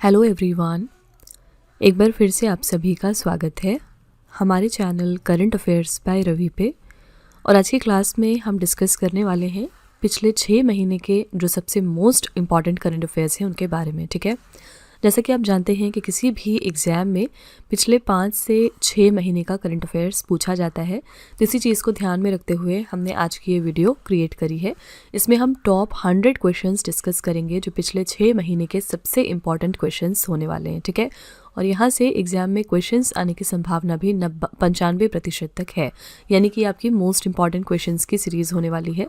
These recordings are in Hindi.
हेलो एवरीवन, एक बार फिर से आप सभी का स्वागत है हमारे channel current affairs by Ravi पे। और आज की क्लास में हम डिस्कस करने वाले हैं पिछले 6 महीने के जो सबसे मोस्ट इम्पॉर्टेंट करंट अफेयर्स हैं उनके बारे में। ठीक है, जैसा कि आप जानते हैं कि किसी भी एग्ज़ाम में पिछले 5 से 6 महीने का करंट अफेयर्स पूछा जाता है। तो इसी चीज़ को ध्यान में रखते हुए हमने आज की ये वीडियो क्रिएट करी है। इसमें हम टॉप 100 क्वेश्चंस डिस्कस करेंगे जो पिछले 6 महीने के सबसे इम्पॉर्टेंट क्वेश्चंस होने वाले हैं। ठीक है, और यहाँ से एग्ज़ाम में क्वेश्चंस आने की संभावना भी 95% तक है, यानी कि आपकी मोस्ट इम्पॉर्टेंट क्वेश्चंस की सीरीज़ होने वाली है।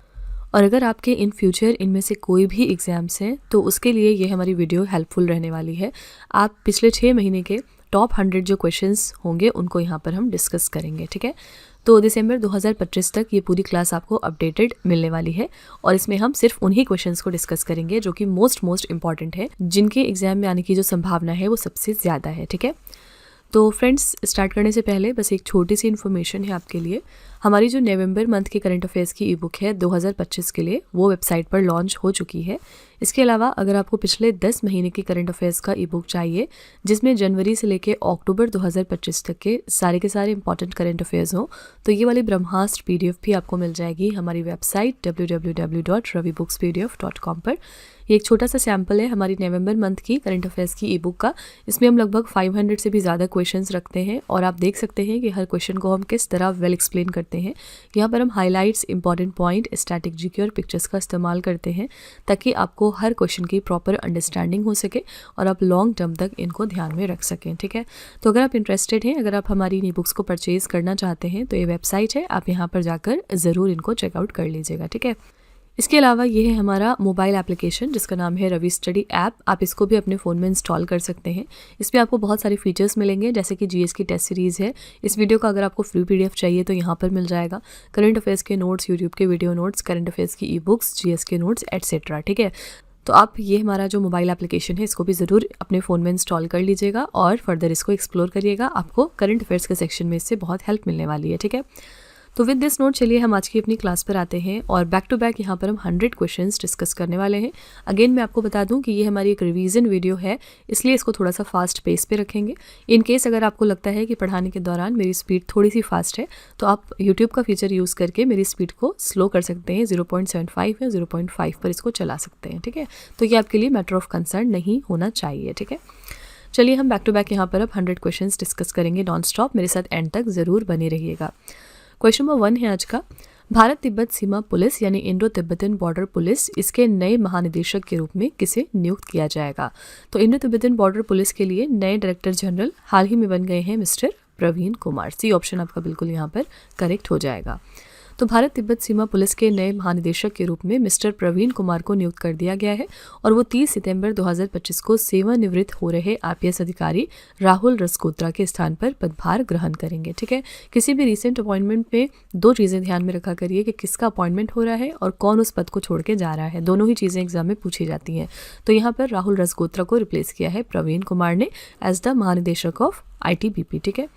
और अगर आपके इन फ्यूचर इनमें से कोई भी एग्ज़ाम्स हैं तो उसके लिए ये हमारी वीडियो हेल्पफुल रहने वाली है। आप पिछले 6 महीने के टॉप 100 जो क्वेश्चंस होंगे उनको यहाँ पर हम डिस्कस करेंगे। ठीक है, तो दिसंबर 2025 तक ये पूरी क्लास आपको अपडेटेड मिलने वाली है और इसमें हम सिर्फ उन्हीं क्वेश्चंस को डिस्कस करेंगे जो कि मोस्ट इम्पॉर्टेंट है, जिनके एग्ज़ाम में आने की जो संभावना है वो सबसे ज़्यादा है। ठीक है, तो फ्रेंड्स स्टार्ट करने से पहले बस एक छोटी सी इन्फॉर्मेशन है आपके लिए। हमारी जो नवंबर मंथ की करंट अफेयर्स की ई बुक है 2025 के लिए, वो वेबसाइट पर लॉन्च हो चुकी है। इसके अलावा अगर आपको पिछले 10 महीने की करंट अफेयर्स का ई बुक चाहिए जिसमें जनवरी से लेकर अक्टूबर 2025 तक के सारे इंपॉर्टेंट करंट अफेयर्स हों, तो ये वाली ब्रह्मास्त्र PDF भी आपको मिल जाएगी हमारी वेबसाइट www.ravibooks.pdf.com पर। ये एक छोटा सा सैम्पल है हमारी नवंबर मंथ की करंट अफेयर्स की ई बुक का। इसमें हम लगभग 500 से भी ज़्यादा क्वेश्चंस रखते हैं और आप देख सकते हैं कि हर क्वेश्चन को हम किस तरह वेल एक्सप्लेन करते हैं। यहाँ पर हम highlights, important point, static GK और पिक्चर्स का इस्तेमाल करते हैं ताकि आपको हर क्वेश्चन की प्रॉपर अंडरस्टैंडिंग हो सके और आप लॉन्ग टर्म तक इनको ध्यान में रख सकें। ठीक है, तो अगर आप इंटरेस्टेड हैं, अगर आप हमारी ई बुक्स को परचेज़ करना चाहते हैं तो ये वेबसाइट है, आप यहाँ पर जाकर ज़रूर इनको चेकआउट कर लीजिएगा। ठीक है, इसके अलावा ये है हमारा मोबाइल एप्लीकेशन जिसका नाम है रवि स्टडी ऐप। आप इसको भी अपने फ़ोन में इंस्टॉल कर सकते हैं। इसमें आपको बहुत सारे फीचर्स मिलेंगे जैसे कि GS की टेस्ट सीरीज़ है। इस वीडियो का अगर आपको फ्री PDF चाहिए तो यहाँ पर मिल जाएगा। करंट अफेयर्स के नोट्स, यूट्यूब के वीडियो नोट्स, करंट अफेयर्स की ई बुक्स, GS के नोट्स एटसेट्रा। ठीक है, तो आप ये हमारा जो मोबाइल एप्लीकेशन है इसको भी ज़रूर अपने फ़ोन में इंस्टॉल कर लीजिएगा और फर्दर इसको एक्सप्लोर करिएगा। आपको करंट अफेयर्स के सेक्शन में इससे बहुत हेल्प मिलने वाली है। ठीक है, तो विद दिस नोट चलिए हम आज की अपनी क्लास पर आते हैं और बैक टू बैक यहाँ पर हम 100 क्वेश्चंस डिस्कस करने वाले हैं। अगेन मैं आपको बता दूं कि ये हमारी एक रिवीजन वीडियो है, इसलिए इसको थोड़ा सा फास्ट पेस पे रखेंगे। इन केस अगर आपको लगता है कि पढ़ाने के दौरान मेरी स्पीड थोड़ी सी फास्ट है तो आप यूट्यूब का फीचर यूज़ करके मेरी स्पीड को स्लो कर सकते हैं। 0.75 या 0.5 पर इसको चला सकते हैं। ठीक है, तो ये आपके लिए मैटर ऑफ कंसर्न नहीं होना चाहिए। ठीक है, चलिए हम बैक टू बैक यहाँ पर अब 100 क्वेश्चन डिस्कस करेंगे नॉन स्टॉप। मेरे साथ एंड तक ज़रूर बने रहिएगा। क्वेश्चन नंबर 1 है आज का, भारत तिब्बत सीमा पुलिस यानी इंडो तिब्बतन बॉर्डर पुलिस, इसके नए महानिदेशक के रूप में किसे नियुक्त किया जाएगा? तो इंडो तिब्बतन बॉर्डर पुलिस के लिए नए डायरेक्टर जनरल हाल ही में बन गए हैं mister Praveen Kumar. C option आपका बिल्कुल यहाँ पर करेक्ट हो जाएगा। तो भारत तिब्बत सीमा पुलिस के नए महानिदेशक के रूप में मिस्टर प्रवीण कुमार को नियुक्त कर दिया गया है और वो 30 सितंबर 2025 को सेवानिवृत्त हो रहे IPS अधिकारी राहुल रसकोत्रा के स्थान पर पदभार ग्रहण करेंगे। ठीक है, किसी भी रिसेंट अपॉइंटमेंट में 2 चीज़ें ध्यान में रखा करिए कि किसका अपॉइंटमेंट हो रहा है और कौन उस पद को छोड़ के जा रहा है। दोनों ही चीज़ें एग्जाम में पूछी जाती हैं। तो यहाँ पर राहुल रसकोत्रा को रिप्लेस किया है प्रवीण कुमार ने एज द महानिदेशक ऑफ ITBP। ठीक है,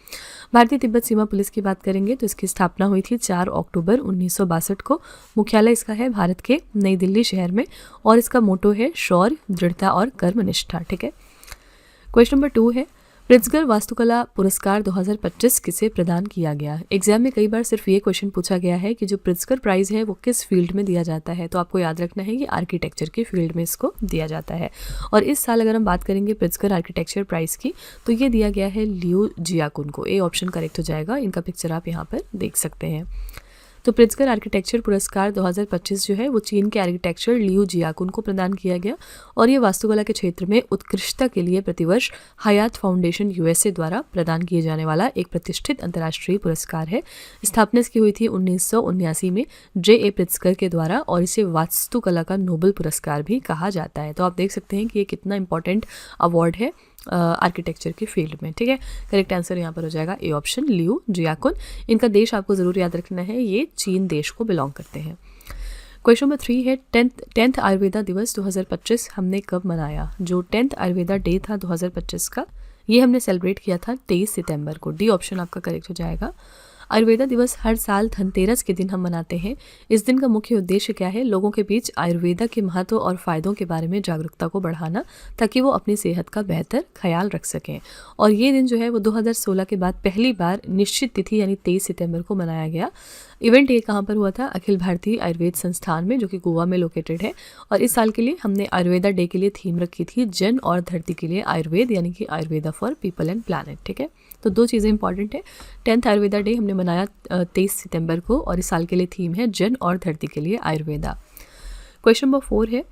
भारतीय तिब्बत सीमा पुलिस की बात करेंगे तो इसकी स्थापना हुई थी 4 अक्टूबर 1962 को। मुख्यालय इसका है भारत के नई दिल्ली शहर में और इसका मोटो है शौर्य, दृढ़ता और कर्मनिष्ठा। ठीक है, क्वेश्चन नंबर 2 है, प्रिट्जकर वास्तुकला पुरस्कार 2025 किसे प्रदान किया गया? एग्जाम में कई बार सिर्फ ये क्वेश्चन पूछा गया है कि जो प्रिट्जकर प्राइज़ है वो किस फील्ड में दिया जाता है, तो आपको याद रखना है कि आर्किटेक्चर की फील्ड में इसको दिया जाता है। और इस साल अगर हम बात करेंगे प्रिट्जकर आर्किटेक्चर प्राइज़ की तो ये दिया गया है लियू जियाकुन को। ए ऑप्शन करेक्ट हो जाएगा। इनका पिक्चर आप यहाँ पर देख सकते हैं। तो प्रिट्जकर आर्किटेक्चर पुरस्कार 2025 जो है वो चीन के आर्किटेक्चर लियू जियाकुन को प्रदान किया गया और ये वास्तुकला के क्षेत्र में उत्कृष्टता के लिए प्रतिवर्ष हयात फाउंडेशन USA द्वारा प्रदान किए जाने वाला एक प्रतिष्ठित अंतर्राष्ट्रीय पुरस्कार है। स्थापना इसकी हुई थी 1979 में JA प्रिट्जकर के द्वारा और इसे वास्तुकला का नोबेल पुरस्कार भी कहा जाता है। तो आप देख सकते हैं कि ये कितना इंपॉर्टेंट अवार्ड है आर्किटेक्चर की फील्ड में। ठीक है, करेक्ट आंसर यहाँ पर हो जाएगा ए ऑप्शन लियू जियाकुन। इनका देश आपको ज़रूर याद रखना है, ये चीन देश को बिलोंग करते हैं। क्वेश्चन नंबर 3 है, 10th आयुर्वेदा दिवस 2025 हमने कब मनाया? जो 10th आयुर्वेदा डे था 2025 का, ये हमने सेलिब्रेट किया था 23 सितंबर को। डी ऑप्शन आपका करेक्ट हो जाएगा। आयुर्वेदा दिवस हर साल धनतेरस के दिन हम मनाते हैं। इस दिन का मुख्य उद्देश्य क्या है? लोगों के बीच आयुर्वेदा के महत्व और फायदों के बारे में जागरूकता को बढ़ाना, ताकि वो अपनी सेहत का बेहतर ख्याल रख सकें। और ये दिन जो है वो 2016 के बाद पहली बार निश्चित तिथि यानी 23 सितंबर को मनाया गया। इवेंट ये कहाँ पर हुआ था? अखिल भारतीय आयुर्वेद संस्थान में, जो कि गोवा में लोकेटेड है। और इस साल के लिए हमने आयुर्वेदा डे के लिए थीम रखी थी जन और धरती के लिए आयुर्वेद, यानी कि Ayurveda for people and planet. ठीक है, तो दो चीज़ें इंपॉर्टेंट है। 10th आयुर्वेदा डे हमने मनाया 23 सितंबर को, और इस साल के लिए थीम है जन और धरती के लिए आयुर्वेदा। क्वेश्चन नंबर 4 है,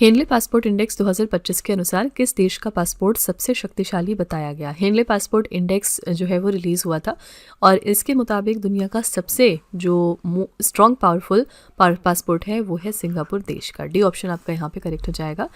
हेनले पासपोर्ट इंडेक्स 2025 के अनुसार किस देश का पासपोर्ट सबसे शक्तिशाली बताया गया? हेनले पासपोर्ट इंडेक्स जो है वो रिलीज़ हुआ था, और इसके मुताबिक दुनिया का सबसे जो स्ट्रॉन्ग पावरफुल पासपोर्ट है वो है सिंगापुर देश का। डी ऑप्शन आपका यहाँ पे करेक्ट हो जाएगा।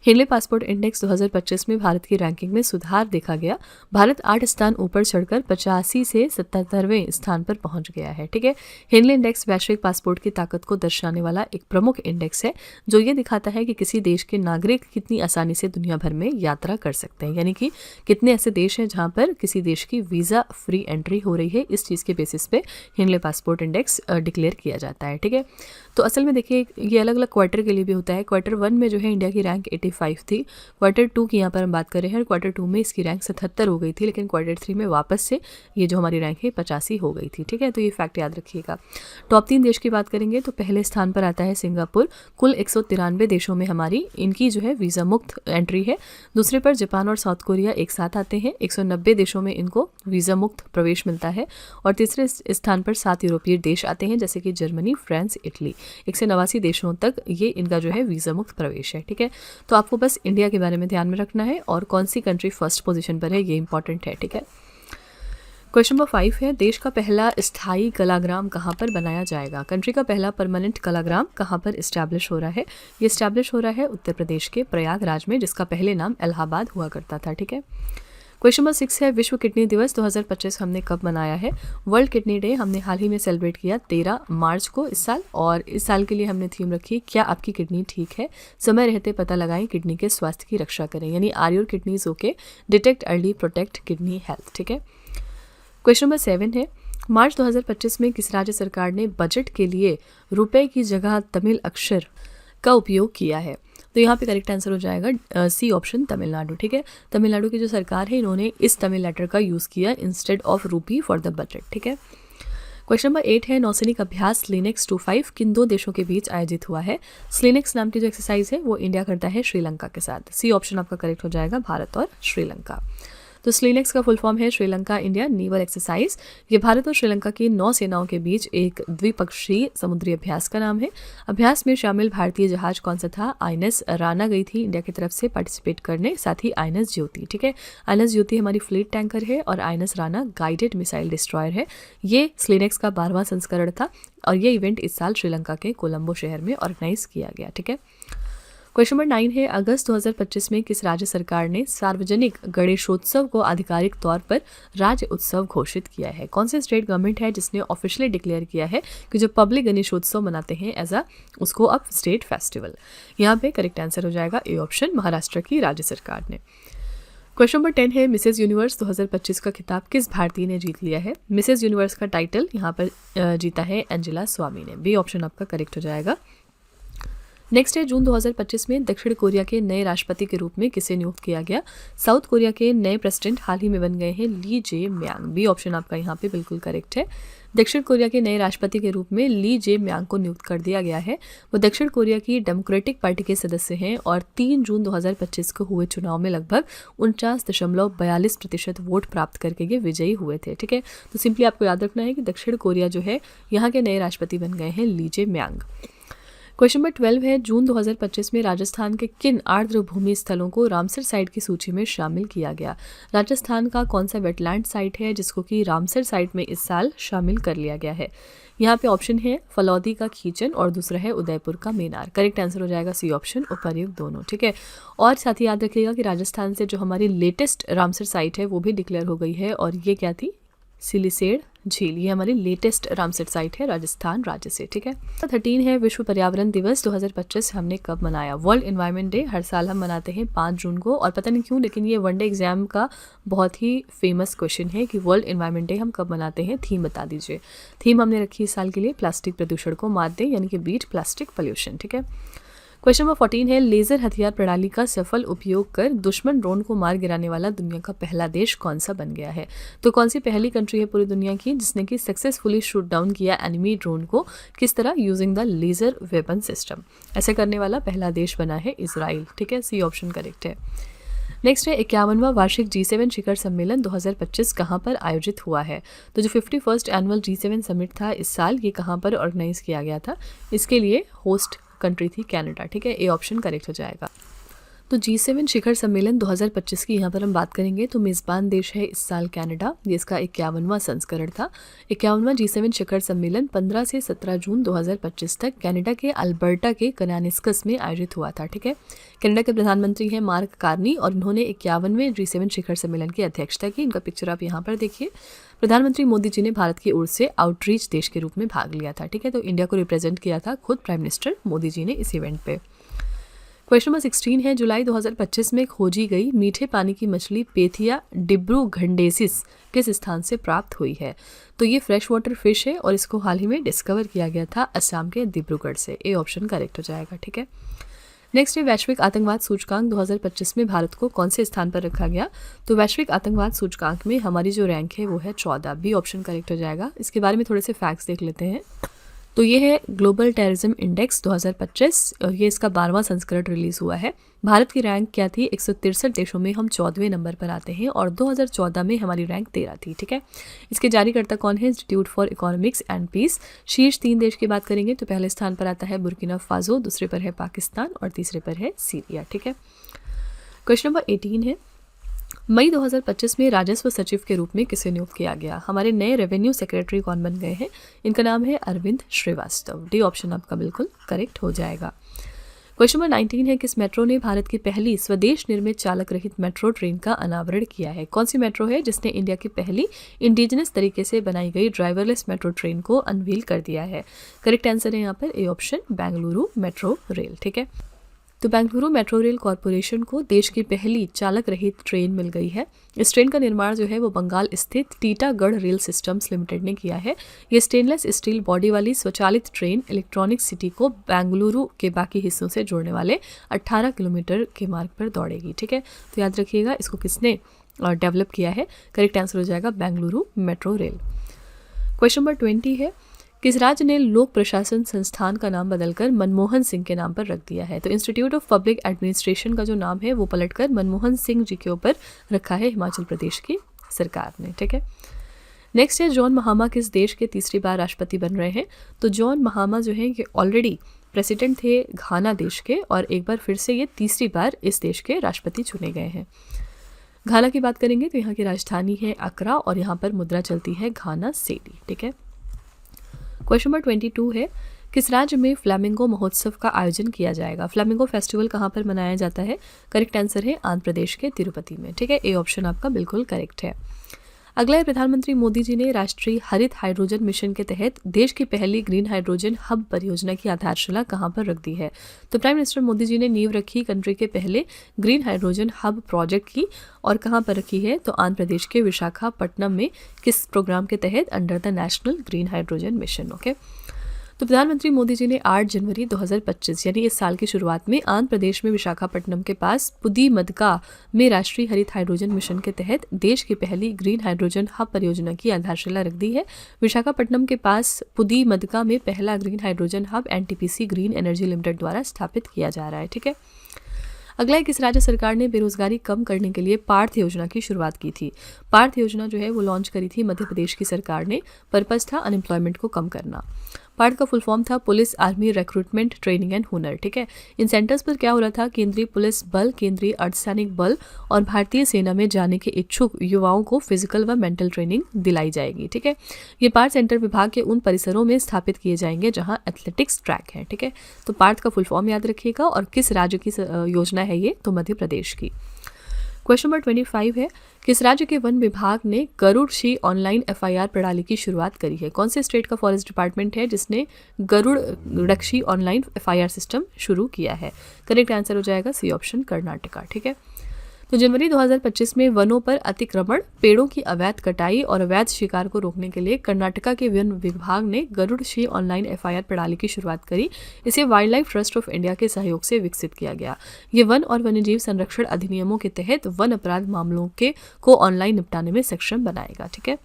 हेनले पासपोर्ट इंडेक्स 2025 में भारत की रैंकिंग में सुधार देखा गया। भारत 8 स्थान ऊपर चढ़कर 85 से 77वें स्थान पर पहुंच गया है। ठीक है, हेनले इंडेक्स वैश्विक पासपोर्ट की ताकत को दर्शाने वाला एक प्रमुख इंडेक्स है, जो ये दिखाता है कि किसी देश के नागरिक कितनी आसानी से दुनिया भर में यात्रा कर सकते हैं, यानी कि कितने ऐसे देश हैं जहां पर किसी देश की वीज़ा फ्री एंट्री हो रही है। इस चीज़ के बेसिस पे हेनले पासपोर्ट इंडेक्स डिक्लेयर किया जाता है। ठीक है, तो असल में देखिए ये अलग अलग क्वार्टर के लिए भी होता है। क्वार्टर 1 में जो है इंडिया की रैंक 85 थी। क्वार्टर 2 की यहाँ पर हम बात कर रहे हैं, क्वार्टर 2 में इसकी रैंक 77 हो गई थी, लेकिन क्वार्टर 3 में वापस से ये जो हमारी रैंक है 85 हो गई थी। ठीक है, तो ये फैक्ट याद रखिएगा। टॉप 3 देश की बात करेंगे तो पहले स्थान पर आता है सिंगापुर। कुल 193 देशों में हमारी इनकी जो है वीज़ा मुक्त एंट्री है। दूसरे पर जापान और साउथ कोरिया एक साथ आते हैं। 190 देशों में इनको वीज़ा मुक्त प्रवेश मिलता है। और तीसरे स्थान पर 7 यूरोपीय देश आते हैं, जैसे कि जर्मनी, फ्रांस, इटली। 189 देशों तक ये इनका जो है वीज़ा मुक्त प्रवेश है। ठीक है, तो आपको बस इंडिया के बारे में ध्यान में रखना है, और कौन सी कंट्री फर्स्ट पोजीशन पर है ये इंपॉर्टेंट है। ठीक है, क्वेश्चन नंबर 5 है, देश का पहला स्थायी कलाग्राम कहाँ पर बनाया जाएगा? कंट्री का पहला परमानेंट कलाग्राम कहाँ पर इस्टेब्लिश हो रहा है? ये इस्टेब्लिश हो रहा है उत्तर प्रदेश के प्रयागराज में, जिसका पहले नाम इलाहाबाद हुआ करता था। ठीक है, क्वेश्चन नंबर 6 है, विश्व किडनी दिवस 2025 हमने कब मनाया है? वर्ल्ड किडनी डे हमने हाल ही में सेलिब्रेट किया 13 मार्च को इस साल, और इस साल के लिए हमने थीम रखी क्या आपकी किडनी ठीक है, समय रहते पता लगाएं, किडनी के स्वास्थ्य की रक्षा करें, यानी are your kidneys okay, detect early, protect kidney health. ठीक है, क्वेश्चन नंबर 7 है, मार्च 2025 में किस राज्य सरकार ने बजट के लिए रुपए की जगह तमिल अक्षर का उपयोग किया है? तो यहाँ पे करेक्ट आंसर हो जाएगा सी ऑप्शन, तमिलनाडु। ठीक है, तमिलनाडु की जो सरकार है इन्होंने इस तमिल लेटर का यूज़ किया इंस्टेड ऑफ रूपी फॉर द बजट। ठीक है, क्वेश्चन नंबर 8 है, नौसैनिक अभ्यास स्लिनेक्स 25 किन 2 देशों के बीच आयोजित हुआ है? स्लिनेक्स नाम की जो एक्सरसाइज है वो इंडिया करता है श्रीलंका के साथ। सी ऑप्शन आपका करेक्ट हो जाएगा, भारत और श्रीलंका। तो स्लिनेक्स का फुल फॉर्म है श्रीलंका इंडिया नेवल एक्सरसाइज। ये भारत और श्रीलंका की 9 सेनाओं के बीच एक द्विपक्षीय समुद्री अभ्यास का नाम है। अभ्यास में शामिल भारतीय जहाज कौन सा था? आईएनएस राणा गई थी इंडिया की तरफ से पार्टिसिपेट करने, साथ ही आईएनएस ज्योति। ठीक है, आईएनएस ज्योति हमारी फ्लीट टैंकर है, और INS Rana guided missile destroyer है। ये स्लिनेक्स का 12वां संस्करण था, और ये इवेंट इस साल श्रीलंका के कोलंबो शहर में ऑर्गेनाइज किया गया। ठीक है, क्वेश्चन नंबर 9 है, अगस्त 2025 में किस राज्य सरकार ने सार्वजनिक गणेशोत्सव को आधिकारिक तौर पर राज्य उत्सव घोषित किया है? कौन से स्टेट गवर्नमेंट है जिसने ऑफिशियली डिक्लेयर किया है कि जो पब्लिक गणेशोत्सव मनाते हैं एज उसको अब स्टेट फेस्टिवल? यहाँ पे करेक्ट आंसर हो जाएगा ए ऑप्शन, महाराष्ट्र की राज्य सरकार ने। क्वेश्चन नंबर 10 है, मिसेज यूनिवर्स 2025 का खिताब किस भारतीय ने जीत लिया है? मिसेज यूनिवर्स का टाइटल यहाँ पर जीता है एंजेला स्वामी ने। बी ऑप्शन आपका करेक्ट हो जाएगा। नेक्स्ट है, जून 2025 में दक्षिण कोरिया के नए राष्ट्रपति के रूप में किसे नियुक्त किया गया? साउथ कोरिया के नए प्रेसिडेंट हाल ही में बन गए हैं ली जे म्यांग। बी ऑप्शन आपका यहाँ पे बिल्कुल करेक्ट है। दक्षिण कोरिया के नए राष्ट्रपति के रूप में ली जे म्यांग को नियुक्त कर दिया गया है। वो दक्षिण कोरिया की डेमोक्रेटिक पार्टी के सदस्य हैं, और 3 जून 2025 को हुए चुनाव में लगभग 49.42% वोट प्राप्त करके ये विजयी हुए थे। ठीक है, तो सिंपली आपको याद रखना है कि दक्षिण कोरिया जो है यहाँ के नए राष्ट्रपति बन गए हैं ली जे म्यांग। क्वेश्चन नंबर 12 है, जून 2025 में राजस्थान के किन आर्द्र भूमि स्थलों को रामसर साइट की सूची में शामिल किया गया? राजस्थान का कौन सा वेटलैंड साइट है जिसको कि रामसर साइट में इस साल शामिल कर लिया गया है? यहाँ पे ऑप्शन है फलौदी का खींचन, और दूसरा है उदयपुर का मेनार। करेक्ट आंसर हो जाएगा सी ऑप्शन, उपर्युक्त दोनों। ठीक है, और साथ ही याद रखिएगा कि राजस्थान से जो हमारी लेटेस्ट रामसर साइट है वो भी डिक्लेयर हो गई है, और ये क्या थी? सिलिसेड झील, ये हमारी लेटेस्ट रामसर साइट है राजस्थान राज्य से। ठीक है। 13 है विश्व पर्यावरण दिवस 2025 हमने कब मनाया? वर्ल्ड एनवायरनमेंट डे हर साल हम मनाते हैं 5 जून को, और पता नहीं क्यों लेकिन ये वनडे एग्जाम का बहुत ही फेमस क्वेश्चन है कि वर्ल्ड एनवायरनमेंट डे हम कब मनाते हैं, थीम बता दीजिए। थीम हमने रखी इस साल के लिए प्लास्टिक प्रदूषण को मात दें, यानी कि बीट प्लास्टिक पोल्यूशन। ठीक है। क्वेश्चन नंबर 14 है लेजर हथियार प्रणाली का सफल उपयोग कर दुश्मन ड्रोन को मार गिराने वाला दुनिया का पहला देश कौन सा बन गया है? तो कौन सी पहली कंट्री है पूरी दुनिया की जिसने कि सक्सेसफुली शूट डाउन किया एनिमी ड्रोन को, किस तरह? Using the laser weapon system. ऐसे करने वाला पहला देश बना है इजराइल। ठीक है, सी ऑप्शन करेक्ट है। नेक्स्ट है 51वां वार्षिक G7 शिखर सम्मेलन 2025 कहाँ पर आयोजित हुआ है? तो जो 51st एनुअल G7 समिट था इस साल, ये कहाँ पर ऑर्गेनाइज किया गया था? इसके लिए होस्ट कंट्री थी कनाडा। ठीक है, ए ऑप्शन करेक्ट हो जाएगा। तो G7 शिखर सम्मेलन 2025 की यहाँ पर हम बात करेंगे तो मेज़बान देश है इस साल कनाडा। ये इसका 51वां संस्करण था। 51वां G7 शिखर सम्मेलन 15 से 17 जून 2025 तक कनाडा के अल्बर्टा के कनानिस्कस में आयोजित हुआ था। ठीक है। कनाडा के प्रधानमंत्री हैं मार्क कार्नी और इन्होंने 51वें G7 शिखर सम्मेलन की अध्यक्षता की। इनका पिक्चर आप यहाँ पर देखिए। प्रधानमंत्री मोदी जी ने भारत की ओर से आउटरीच देश के रूप में भाग लिया था। ठीक है, तो इंडिया को रिप्रेजेंट किया था खुद प्राइम मिनिस्टर मोदी जी ने इस इवेंट पे। क्वेश्चन नंबर 16 है जुलाई 2025 में खोजी गई मीठे पानी की मछली पेथिया डिब्रूगढ़ेंसिस किस स्थान से प्राप्त हुई है? तो ये फ्रेश वाटर फिश है और इसको हाल ही में डिस्कवर किया गया था असम के डिब्रूगढ़ से। ए ऑप्शन करेक्ट हो जाएगा। ठीक है। नेक्स्ट है वैश्विक आतंकवाद सूचकांक 2025 में भारत को कौन से स्थान पर रखा गया? तो वैश्विक आतंकवाद सूचकांक में हमारी जो रैंक है वो है 14। बी ऑप्शन करेक्ट हो जाएगा। इसके बारे में थोड़े से फैक्ट्स देख लेते हैं। तो ये है ग्लोबल टेररिज्म इंडेक्स 2025 और ये इसका 12वां संस्करण रिलीज हुआ है। भारत की रैंक क्या थी? 163 देशों में हम 14वें नंबर पर आते हैं और 2014 में हमारी रैंक 13 थी। ठीक है। इसके जारीकर्ता कौन है? Institute for Economics and Peace. शीर्ष 3 देश की बात करेंगे तो पहले स्थान पर आता है बुर्किना फासो, दूसरे पर है पाकिस्तान और तीसरे पर है सीरिया। ठीक है। क्वेश्चन नंबर 18 है मई 2025 में राजस्व सचिव के रूप में किसे नियुक्त किया गया? हमारे नए रेवेन्यू सेक्रेटरी कौन बन गए हैं? इनका नाम है अरविंद श्रीवास्तव। डी ऑप्शन आपका बिल्कुल करेक्ट हो जाएगा। क्वेश्चन नंबर 19 है किस मेट्रो ने भारत की पहली स्वदेश निर्मित चालक रहित मेट्रो ट्रेन का अनावरण किया है? कौन सी मेट्रो है जिसने इंडिया की पहली इंडिजिनस तरीके से बनाई गई ड्राइवरलेस मेट्रो ट्रेन को अनवील कर दिया है? करेक्ट आंसर है यहाँ पर A option Bengaluru metro rail. ठीक है। तो बेंगलुरु मेट्रो रेल कॉरपोरेशन को देश की पहली चालक रहित ट्रेन मिल गई है। इस ट्रेन का निर्माण जो है वो बंगाल स्थित टीटागढ़ रेल सिस्टम्स लिमिटेड ने किया है। ये स्टेनलेस स्टील बॉडी वाली स्वचालित ट्रेन इलेक्ट्रॉनिक सिटी को बेंगलुरु के बाकी हिस्सों से जोड़ने वाले 18 किलोमीटर के मार्ग पर दौड़ेगी। ठीक है, तो याद रखिएगा इसको किसने डेवलप किया है? करेक्ट आंसर हो जाएगा Bengaluru metro rail. Question number 20 है किस राज्य ने लोक प्रशासन संस्थान का नाम बदलकर मनमोहन सिंह के नाम पर रख दिया है? तो इंस्टीट्यूट ऑफ पब्लिक एडमिनिस्ट्रेशन का जो नाम है वो पलटकर मनमोहन सिंह जी के ऊपर रखा है हिमाचल प्रदेश की सरकार ने। ठीक है। नेक्स्ट है जॉन महामा किस देश के तीसरी बार राष्ट्रपति बन रहे हैं? तो जॉन महामा जो है ये ऑलरेडी प्रेसिडेंट थे घाना देश के और एक बार फिर से ये तीसरी बार इस देश के राष्ट्रपति चुने गए हैं। घाना की बात करेंगे तो यहाँ की राजधानी है अकरा और यहाँ पर मुद्रा चलती है घाना सेडी। ठीक है। क्वेश्चन नंबर 22 है किस राज्य में फ्लैमिंगो महोत्सव का आयोजन किया जाएगा? फ्लैमिंगो फेस्टिवल कहाँ पर मनाया जाता है? करेक्ट आंसर है आंध्र प्रदेश के तिरुपति में। ठीक है, ए ऑप्शन आपका बिल्कुल करेक्ट है। अगला है प्रधानमंत्री मोदी जी ने राष्ट्रीय हरित हाइड्रोजन मिशन के तहत देश की पहली ग्रीन हाइड्रोजन हब परियोजना की आधारशिला कहाँ पर रख दी है? तो प्राइम मिनिस्टर मोदी जी ने नींव रखी कंट्री के पहले ग्रीन हाइड्रोजन हब प्रोजेक्ट की और कहाँ पर रखी है? तो आंध्र प्रदेश के विशाखापट्टनम में किस प्रोग्राम के तहत? Under the national green hydrogen mission. Okay. तो प्रधानमंत्री मोदी जी ने 8 जनवरी 2025 यानी इस साल की शुरुआत में आंध्र प्रदेश में विशाखापट्टनम के पास पुदीमदका में राष्ट्रीय हरित हाइड्रोजन मिशन के तहत देश की पहली ग्रीन हाइड्रोजन हब परियोजना की आधारशिला रख दी है। विशाखापट्टनम के पास पुदीमदका में पहला green hydrogen hub NTPC green energy limited द्वारा स्थापित किया जा रहा है। ठीक है। अगला है किस राज्य सरकार ने बेरोजगारी कम करने के लिए पार्थ योजना की शुरुआत की थी? पार्थ योजना जो है वो लॉन्च करी थी मध्य प्रदेश की सरकार ने। पर्पस था अनएम्प्लॉयमेंट को कम करना। पार्थ का फुल फॉर्म था police army recruitment training and हुनर। ठीक है। इन सेंटर्स पर क्या हो रहा था? केंद्रीय पुलिस बल, केंद्रीय अर्धसैनिक बल और भारतीय सेना में जाने के इच्छुक युवाओं को फिजिकल व मेंटल ट्रेनिंग दिलाई जाएगी। ठीक है। ये पार्थ सेंटर विभाग के उन परिसरों में स्थापित किए जाएंगे जहां एथलेटिक्स ट्रैक है। ठीक है। तो पार्थ का फुल फॉर्म याद रखिएगा और किस राज्य की योजना है ये? तो मध्य प्रदेश की। क्वेश्चन नंबर 25 है, किस राज्य के वन विभाग ने गरुड़-शी ऑनलाइन FIR प्रणाली की शुरुआत करी है? कौन से स्टेट का फॉरेस्ट डिपार्टमेंट है जिसने गरुड़-शी ऑनलाइन FIR सिस्टम शुरू किया है? करेक्ट आंसर हो जाएगा सी ऑप्शन, कर्नाटका। ठीक है, तो जनवरी 2025 में वनों पर अतिक्रमण, पेड़ों की अवैध कटाई और अवैध शिकार को रोकने के लिए कर्नाटका के वन विभाग ने गरुड़-शी ऑनलाइन FIR प्रणाली की शुरुआत करी। इसे wild life trust of India के सहयोग से विकसित किया गया। ये वन और वन्यजीव संरक्षण अधिनियमों के तहत वन अपराध मामलों को ऑनलाइन निपटाने में सक्षम बनाएगा। ठीक है,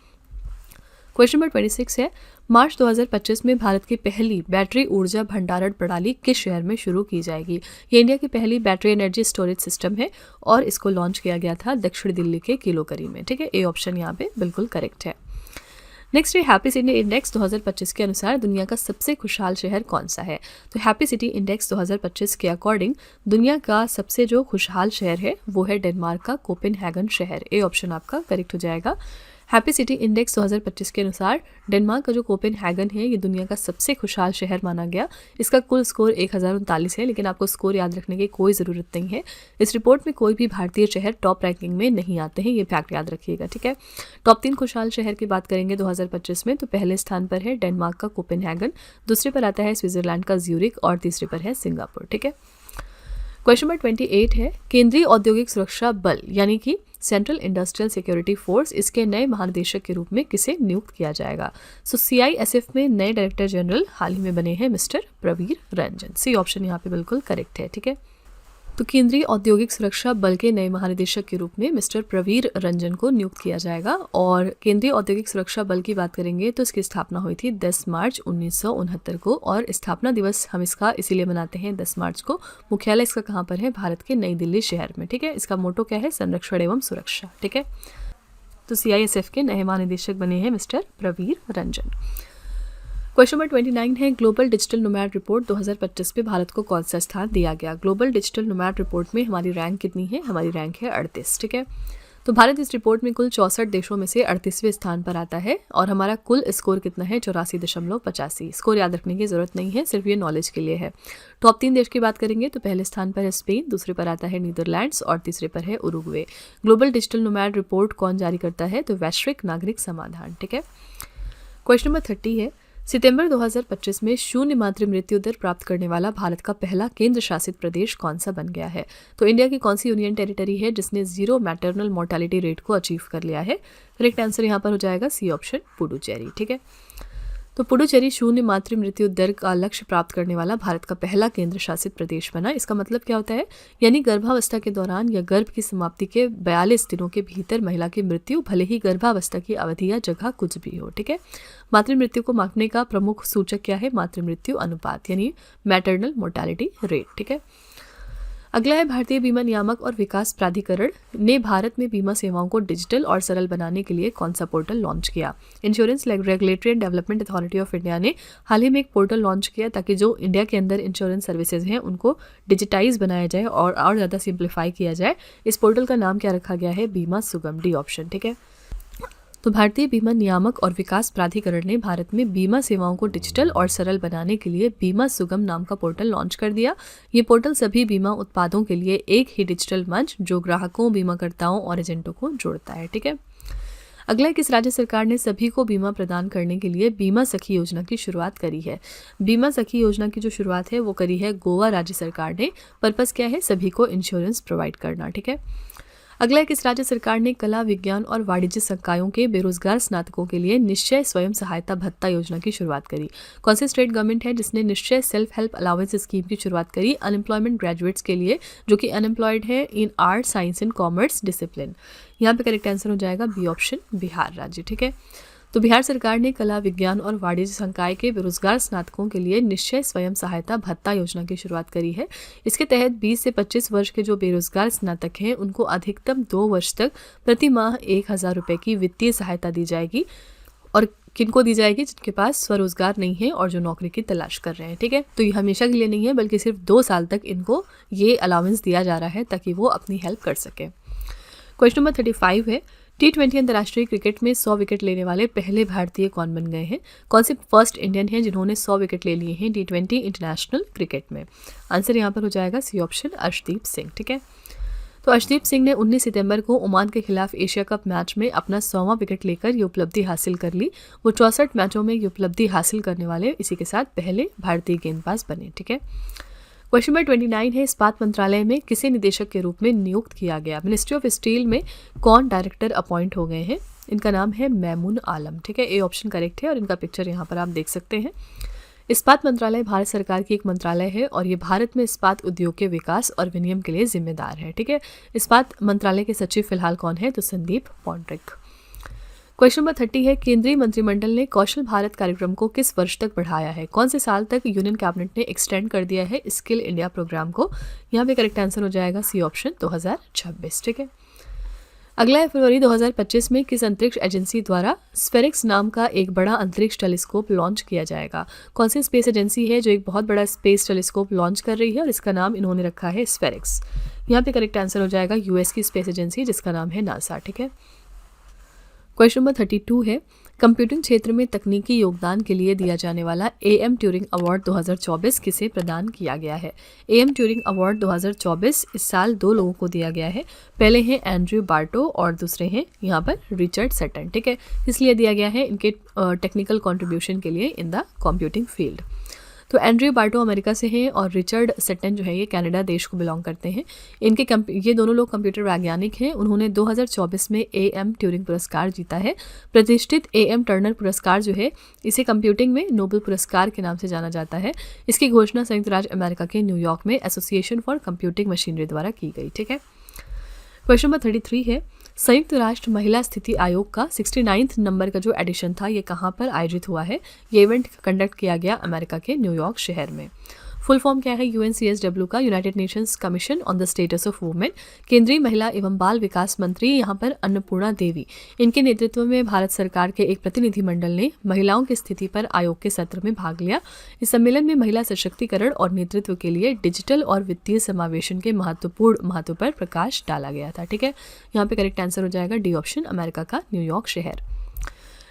क्वेश्चन नंबर 26 है, मार्च 2025 में भारत की पहली बैटरी ऊर्जा भंडारण प्रणाली किस शहर में शुरू की जाएगी? ये इंडिया की पहली बैटरी एनर्जी स्टोरेज सिस्टम है और इसको लॉन्च किया गया था दक्षिण दिल्ली के किलोकरी में। ठीक है, ए ऑप्शन यहाँ पे बिल्कुल करेक्ट है। नेक्स्ट है, हैप्पी सिटी इंडेक्स 2025 के अनुसार दुनिया का सबसे खुशहाल शहर कौन सा है? तो हैप्पी सिटी इंडेक्स 2025 के अकॉर्डिंग दुनिया का सबसे जो खुशहाल शहर है वो है डेनमार्क का कोपेनहेगन शहर। ए ऑप्शन आपका करेक्ट हो जाएगा। हैप्पी सिटी इंडेक्स 2025 के अनुसार डेनमार्क का जो कोपेनहेगन है ये दुनिया का सबसे खुशहाल शहर माना गया। इसका कुल स्कोर 1039 है, लेकिन आपको स्कोर याद रखने की कोई ज़रूरत नहीं है। इस रिपोर्ट में कोई भी भारतीय शहर टॉप रैंकिंग में नहीं आते हैं, ये फैक्ट याद रखिएगा। ठीक है, टॉप 3 खुशहाल शहर की बात करेंगे 2025 में, तो पहले स्थान पर है डेनमार्क का कोपेनहेगन, दूसरे पर आता है स्विट्जरलैंड का ज्यूरिक और तीसरे पर है सिंगापुर। ठीक है, क्वेश्चन नंबर 28 है, केंद्रीय औद्योगिक सुरक्षा बल यानी कि सेंट्रल इंडस्ट्रियल सिक्योरिटी फोर्स, इसके नए महानिदेशक के रूप में किसे नियुक्त किया जाएगा? सो CISF में नए डायरेक्टर जनरल हाल ही में बने हैं mister Praveer Ranjan. C option यहाँ पे बिल्कुल करेक्ट है। ठीक है, तो केंद्रीय औद्योगिक सुरक्षा बल के नए महानिदेशक के रूप में मिस्टर प्रवीर रंजन को नियुक्त किया जाएगा। और केंद्रीय औद्योगिक सुरक्षा बल की बात करेंगे तो इसकी स्थापना हुई थी 10 मार्च 1969 को, और स्थापना दिवस हम इसका इसीलिए मनाते हैं 10 मार्च को। मुख्यालय इसका कहाँ पर है? भारत के नई दिल्ली शहर में। ठीक है, इसका मोटो क्या है? संरक्षण एवं सुरक्षा। ठीक है, तो CISF के नए महानिदेशक बने हैं mister Praveer Ranjan. Question number 29 है, ग्लोबल डिजिटल नोमैड रिपोर्ट 2025 पे भारत को कौन सा स्थान दिया गया? ग्लोबल डिजिटल नोमैड रिपोर्ट में हमारी रैंक कितनी है? हमारी रैंक है 38। ठीक है, तो भारत इस रिपोर्ट में कुल 64 देशों में से 38वें स्थान पर आता है और हमारा कुल स्कोर कितना है? 84.85। स्कोर याद रखने की जरूरत नहीं है, सिर्फ ये नॉलेज के लिए है। टॉप 3 देश की बात करेंगे तो पहले स्थान पर है स्पेन, दूसरे पर आता है नीदरलैंड्स और तीसरे पर है Uruguay. Global digital nomad report कौन जारी करता है? तो वैश्विक नागरिक समाधान। ठीक है, क्वेश्चन नंबर 30 है, सितंबर 2025 में शून्य मातृ मृत्यु दर प्राप्त करने वाला भारत का पहला केंद्र शासित प्रदेश कौन सा बन गया है? तो इंडिया की कौन सी यूनियन टेरिटरी है जिसने 0 मैटरनल मोर्टेलिटी रेट को अचीव कर लिया है? करेक्ट आंसर यहाँ पर हो जाएगा सी ऑप्शन, पुडुचेरी। ठीक है, तो पुडुचेरी शून्य मातृ मृत्यु दर का लक्ष्य प्राप्त करने वाला भारत का पहला केंद्र शासित प्रदेश बना। इसका मतलब क्या होता है? यानी गर्भावस्था के दौरान या गर्भ की समाप्ति के 42 दिनों के भीतर महिला की मृत्यु, भले ही गर्भावस्था की अवधि या जगह कुछ भी हो। ठीक है, मातृ मृत्यु को मापने का प्रमुख सूचक क्या है? मातृ मृत्यु अनुपात यानी मैटरनल मोर्टेलिटी रेट। ठीक है, अगला है, भारतीय बीमा नियामक और विकास प्राधिकरण ने भारत में बीमा सेवाओं को डिजिटल और सरल बनाने के लिए कौन सा पोर्टल लॉन्च किया? Insurance regulatory and development authority of India ने हाल ही में एक पोर्टल लॉन्च किया ताकि जो इंडिया के अंदर इंश्योरेंस सर्विसेज हैं उनको डिजिटाइज बनाया जाए और ज़्यादा सिंप्लीफाई किया जाए। इस पोर्टल का नाम क्या रखा गया है? बीमा सुगम। D option. ठीक है, तो भारतीय बीमा नियामक और विकास प्राधिकरण ने भारत में बीमा सेवाओं को डिजिटल और सरल बनाने के लिए बीमा सुगम नाम का पोर्टल लॉन्च कर दिया। ये पोर्टल सभी बीमा उत्पादों के लिए एक ही डिजिटल मंच जो ग्राहकों, बीमाकर्ताओं और एजेंटों को जोड़ता है। ठीक है, अगला, किस राज्य सरकार ने सभी को बीमा प्रदान करने के लिए बीमा सखी योजना की शुरुआत करी है? बीमा सखी योजना की जो शुरुआत है वो करी है गोवा राज्य सरकार ने। पर्पस क्या है? सभी को इंश्योरेंस प्रोवाइड करना। ठीक है, अगला, किस राज्य सरकार ने कला, विज्ञान और वाणिज्य संकायों के बेरोजगार स्नातकों के लिए निश्चय स्वयं सहायता भत्ता योजना की शुरुआत करी? कौन सी स्टेट गवर्नमेंट है जिसने निश्चय सेल्फ हेल्प अलाउंस स्कीम की शुरुआत करी अनएम्प्लॉयमेंट ग्रेजुएट्स के लिए जो कि अनएम्प्लॉयड है इन art, science and commerce discipline? यहाँ पे करेक्ट आंसर हो जाएगा बी ऑप्शन, बिहार राज्य। ठीक है, तो बिहार सरकार ने कला, विज्ञान और वाणिज्य संकाय के बेरोजगार स्नातकों के लिए निश्चय स्वयं सहायता भत्ता योजना की शुरुआत करी है। इसके तहत 20 से 25 वर्ष के जो बेरोजगार स्नातक हैं उनको अधिकतम 2 वर्ष तक प्रति माह 1000 रुपये की वित्तीय सहायता दी जाएगी। और किनको दी जाएगी? जिनके पास स्वरोजगार नहीं है और जो नौकरी की तलाश कर रहे हैं। ठीक है, तो ये हमेशा के लिए नहीं है बल्कि सिर्फ 2 साल तक इनको ये अलाउंस दिया जा रहा है ताकि वो अपनी हेल्प कर सके। क्वेश्चन नंबर 35 है, T20 अंतर्राष्ट्रीय क्रिकेट में 100 विकेट लेने वाले पहले भारतीय कौन बन गए हैं? कौन से फर्स्ट इंडियन हैं जिन्होंने 100 विकेट ले लिए हैं T20 इंटरनेशनल क्रिकेट में? आंसर यहाँ पर हो जाएगा सी ऑप्शन, अर्शदीप सिंह। ठीक है, तो अर्शदीप सिंह ने 19 सितंबर को ओमान के खिलाफ एशिया कप मैच में अपना 100वां विकेट लेकर ये उपलब्धि हासिल कर ली। वो 64 मैचों में ये उपलब्धि हासिल करने वाले इसी के साथ पहले भारतीय गेंदबाज बने। ठीक है, क्वेश्चन नंबर 29 है, इस्पात मंत्रालय में किसे निदेशक के रूप में नियुक्त किया गया? मिनिस्ट्री ऑफ स्टील में कौन डायरेक्टर अपॉइंट हो गए हैं? इनका नाम है मैमून आलम। ठीक है, ए ऑप्शन करेक्ट है और इनका पिक्चर यहाँ पर आप देख सकते हैं। इस्पात मंत्रालय भारत सरकार की एक मंत्रालय है और ये भारत में इस्पात उद्योग के विकास और विनियम के लिए जिम्मेदार है। ठीक है, इस्पात मंत्रालय के सचिव फिलहाल कौन है? तो संदीप पॉन्ड्रिक। क्वेश्चन नंबर 30 है, केंद्रीय मंत्रिमंडल ने कौशल भारत कार्यक्रम को किस वर्ष तक बढ़ाया है? कौन से साल तक यूनियन कैबिनेट ने एक्सटेंड कर दिया है स्किल इंडिया प्रोग्राम को? यहाँ पे करेक्ट आंसर हो जाएगा सी ऑप्शन 2026। ठीक है, अगला है फरवरी 2025 में किस अंतरिक्ष एजेंसी द्वारा स्फेरिक्स नाम का एक बड़ा अंतरिक्ष टेलीस्कोप लॉन्च किया जाएगा? कौन सी स्पेस एजेंसी है जो एक बहुत बड़ा स्पेस टेलीस्कोप लॉन्च कर रही है और इसका नाम इन्होंने रखा है स्फेरिक्स? यहाँ पे करेक्ट आंसर हो जाएगा यूएस की स्पेस एजेंसी जिसका नाम है नासा। ठीक है, क्वेश्चन नंबर 32 है, कंप्यूटिंग क्षेत्र में तकनीकी योगदान के लिए दिया जाने वाला AM ट्यूरिंग अवार्ड 2024 किसे प्रदान किया गया है? AM ट्यूरिंग अवार्ड 2024 इस साल 2 लोगों को दिया गया है। पहले हैं एंड्रयू बार्टो और दूसरे हैं यहाँ पर रिचर्ड सटन। ठीक है, इसलिए दिया गया है इनके टेक्निकल कॉन्ट्रीब्यूशन के लिए इन द कंप्यूटिंग फील्ड। तो एंड्रयू बार्टो अमेरिका से हैं और रिचर्ड सटन जो है ये कनाडा देश को बिलोंग करते हैं। ये दोनों लोग कंप्यूटर वैज्ञानिक हैं। उन्होंने 2024 में AM ट्यूरिंग पुरस्कार जीता है। प्रतिष्ठित AM टर्नर पुरस्कार जो है इसे कंप्यूटिंग में नोबेल पुरस्कार के नाम से जाना जाता है। इसकी घोषणा संयुक्त राज्य अमेरिका के न्यूयॉर्क में एसोसिएशन फॉर कंप्यूटिंग मशीनरी द्वारा की गई। ठीक है, क्वेश्चन नंबर 33 है, संयुक्त राष्ट्र महिला स्थिति आयोग का 69 नंबर का जो एडिशन था ये कहाँ पर आयोजित हुआ है? ये इवेंट कंडक्ट किया गया अमेरिका के न्यूयॉर्क शहर में। फुल फॉर्म क्या है UNCSW का? United Nations commission on the status of women. केंद्रीय महिला एवं बाल विकास मंत्री यहाँ पर अन्नपूर्णा देवी, इनके नेतृत्व में भारत सरकार के एक प्रतिनिधिमंडल ने महिलाओं की स्थिति पर आयोग के सत्र में भाग लिया। इस सम्मेलन में महिला सशक्तिकरण और नेतृत्व के लिए डिजिटल और वित्तीय समावेशन के महत्व पर प्रकाश डाला गया था। ठीक है, यहाँ पे करेक्ट आंसर हो जाएगा डी ऑप्शन, अमेरिका का न्यूयॉर्क शहर।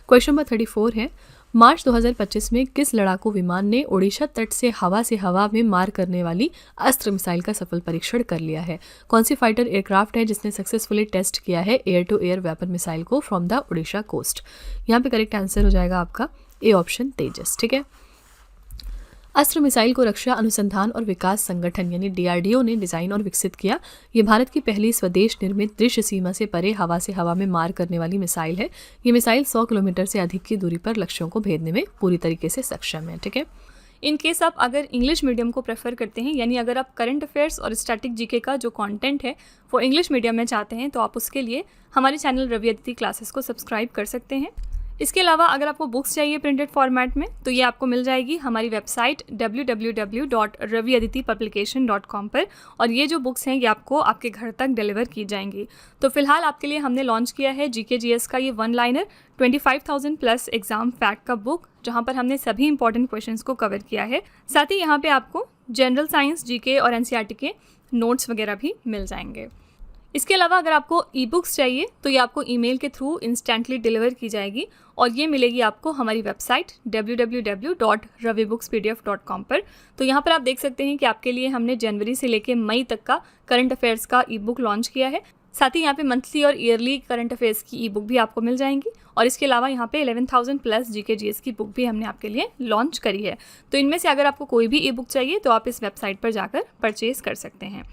क्वेश्चन नंबर 34 है, मार्च 2025 में किस लड़ाकू विमान ने ओडिशा तट से हवा में मार करने वाली अस्त्र मिसाइल का सफल परीक्षण कर लिया है? कौन सी फाइटर एयरक्राफ्ट है जिसने सक्सेसफुली टेस्ट किया है air to air weapon missile को फ्रॉम द ओडिशा कोस्ट? यहाँ पे करेक्ट आंसर हो जाएगा आपका ए ऑप्शन तेजस। ठीक है, अस्त्र मिसाइल को रक्षा अनुसंधान और विकास संगठन यानी DRDO ने डिजाइन और विकसित किया। ये भारत की पहली स्वदेश निर्मित दृश्य सीमा से परे हवा में मार करने वाली मिसाइल है। ये मिसाइल 100 किलोमीटर से अधिक की दूरी पर लक्ष्यों को भेदने में पूरी तरीके से सक्षम है। ठीक है, इन केस आप अगर इंग्लिश मीडियम को प्रेफर करते हैं, यानी अगर आप करंट अफेयर्स और स्टैटिक जीके का जो कंटेंट है वो इंग्लिश मीडियम में चाहते हैं, तो आप उसके लिए हमारे चैनल रवि अदिति क्लासेस को सब्सक्राइब कर सकते हैं। इसके अलावा अगर आपको बुक्स चाहिए प्रिंटेड फॉर्मेट में, तो ये आपको मिल जाएगी हमारी वेबसाइट www.raviaditipublication.com पर, और ये जो बुक्स हैं ये आपको आपके घर तक डिलीवर की जाएंगी। तो फिलहाल आपके लिए हमने लॉन्च किया है GK/GS का ये 1 लाइनर 25,000 प्लस एग्जाम फैक्ट का बुक, जहाँ पर हमने सभी इंपॉर्टेंट क्वेश्चंस को कवर किया है। साथ ही यहाँ पे आपको जनरल साइंस, GK और NCERT के नोट्स वगैरह भी मिल जाएंगे। इसके अलावा अगर आपको ई बुक्स चाहिए तो ये आपको ईमेल के थ्रू इंस्टेंटली डिलीवर की जाएगी, और ये मिलेगी आपको हमारी वेबसाइट www.ravibooks.pdf.com पर। तो यहाँ पर आप देख सकते हैं कि आपके लिए हमने जनवरी से लेकर मई तक का करंट अफेयर्स का ई बुक लॉन्च किया है। साथ ही यहाँ पे मंथली और ईयरली करंट अफेयर्स की ई बुक भी आपको मिल जाएंगी, और इसके अलावा यहाँ पे 11,000 प्लस GK/GS की बुक भी हमने आपके लिए लॉन्च करी है। तो इनमें से अगर आपको कोई भी ई बुक चाहिए तो आप इस वेबसाइट पर जाकर परचेज कर सकते हैं।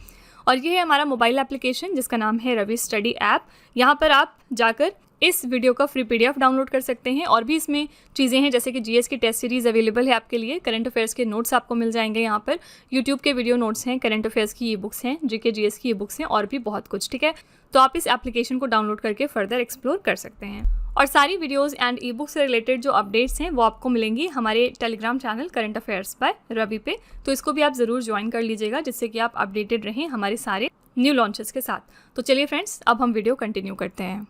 और ये है हमारा मोबाइल एप्लीकेशन जिसका नाम है रवि स्टडी ऐप। यहाँ पर आप जाकर इस वीडियो का फ्री PDF डाउनलोड कर सकते हैं, और भी इसमें चीज़ें हैं जैसे कि GS की टेस्ट सीरीज़ अवेलेबल है आपके लिए, करंट अफेयर्स के नोट्स आपको मिल जाएंगे यहाँ पर, यूट्यूब के वीडियो नोट्स हैं, करंट अफेयर्स की ई बुक्स हैं, GK/GS की ई बुक्स हैं, और भी बहुत कुछ। ठीक है, तो आप इस एप्लीकेशन को डाउनलोड करके फर्दर एक्सप्लोर कर सकते हैं। और सारी वीडियोस एंड ई बुक से रिलेटेड जो अपडेट्स हैं वो आपको मिलेंगी हमारे Telegram channel current affairs by Ravi पे, तो इसको भी आप ज़रूर ज्वाइन कर लीजिएगा जिससे कि आप अपडेटेड रहें हमारे सारे न्यू लॉन्चेस के साथ। तो चलिए फ्रेंड्स, अब हम वीडियो कंटिन्यू करते हैं।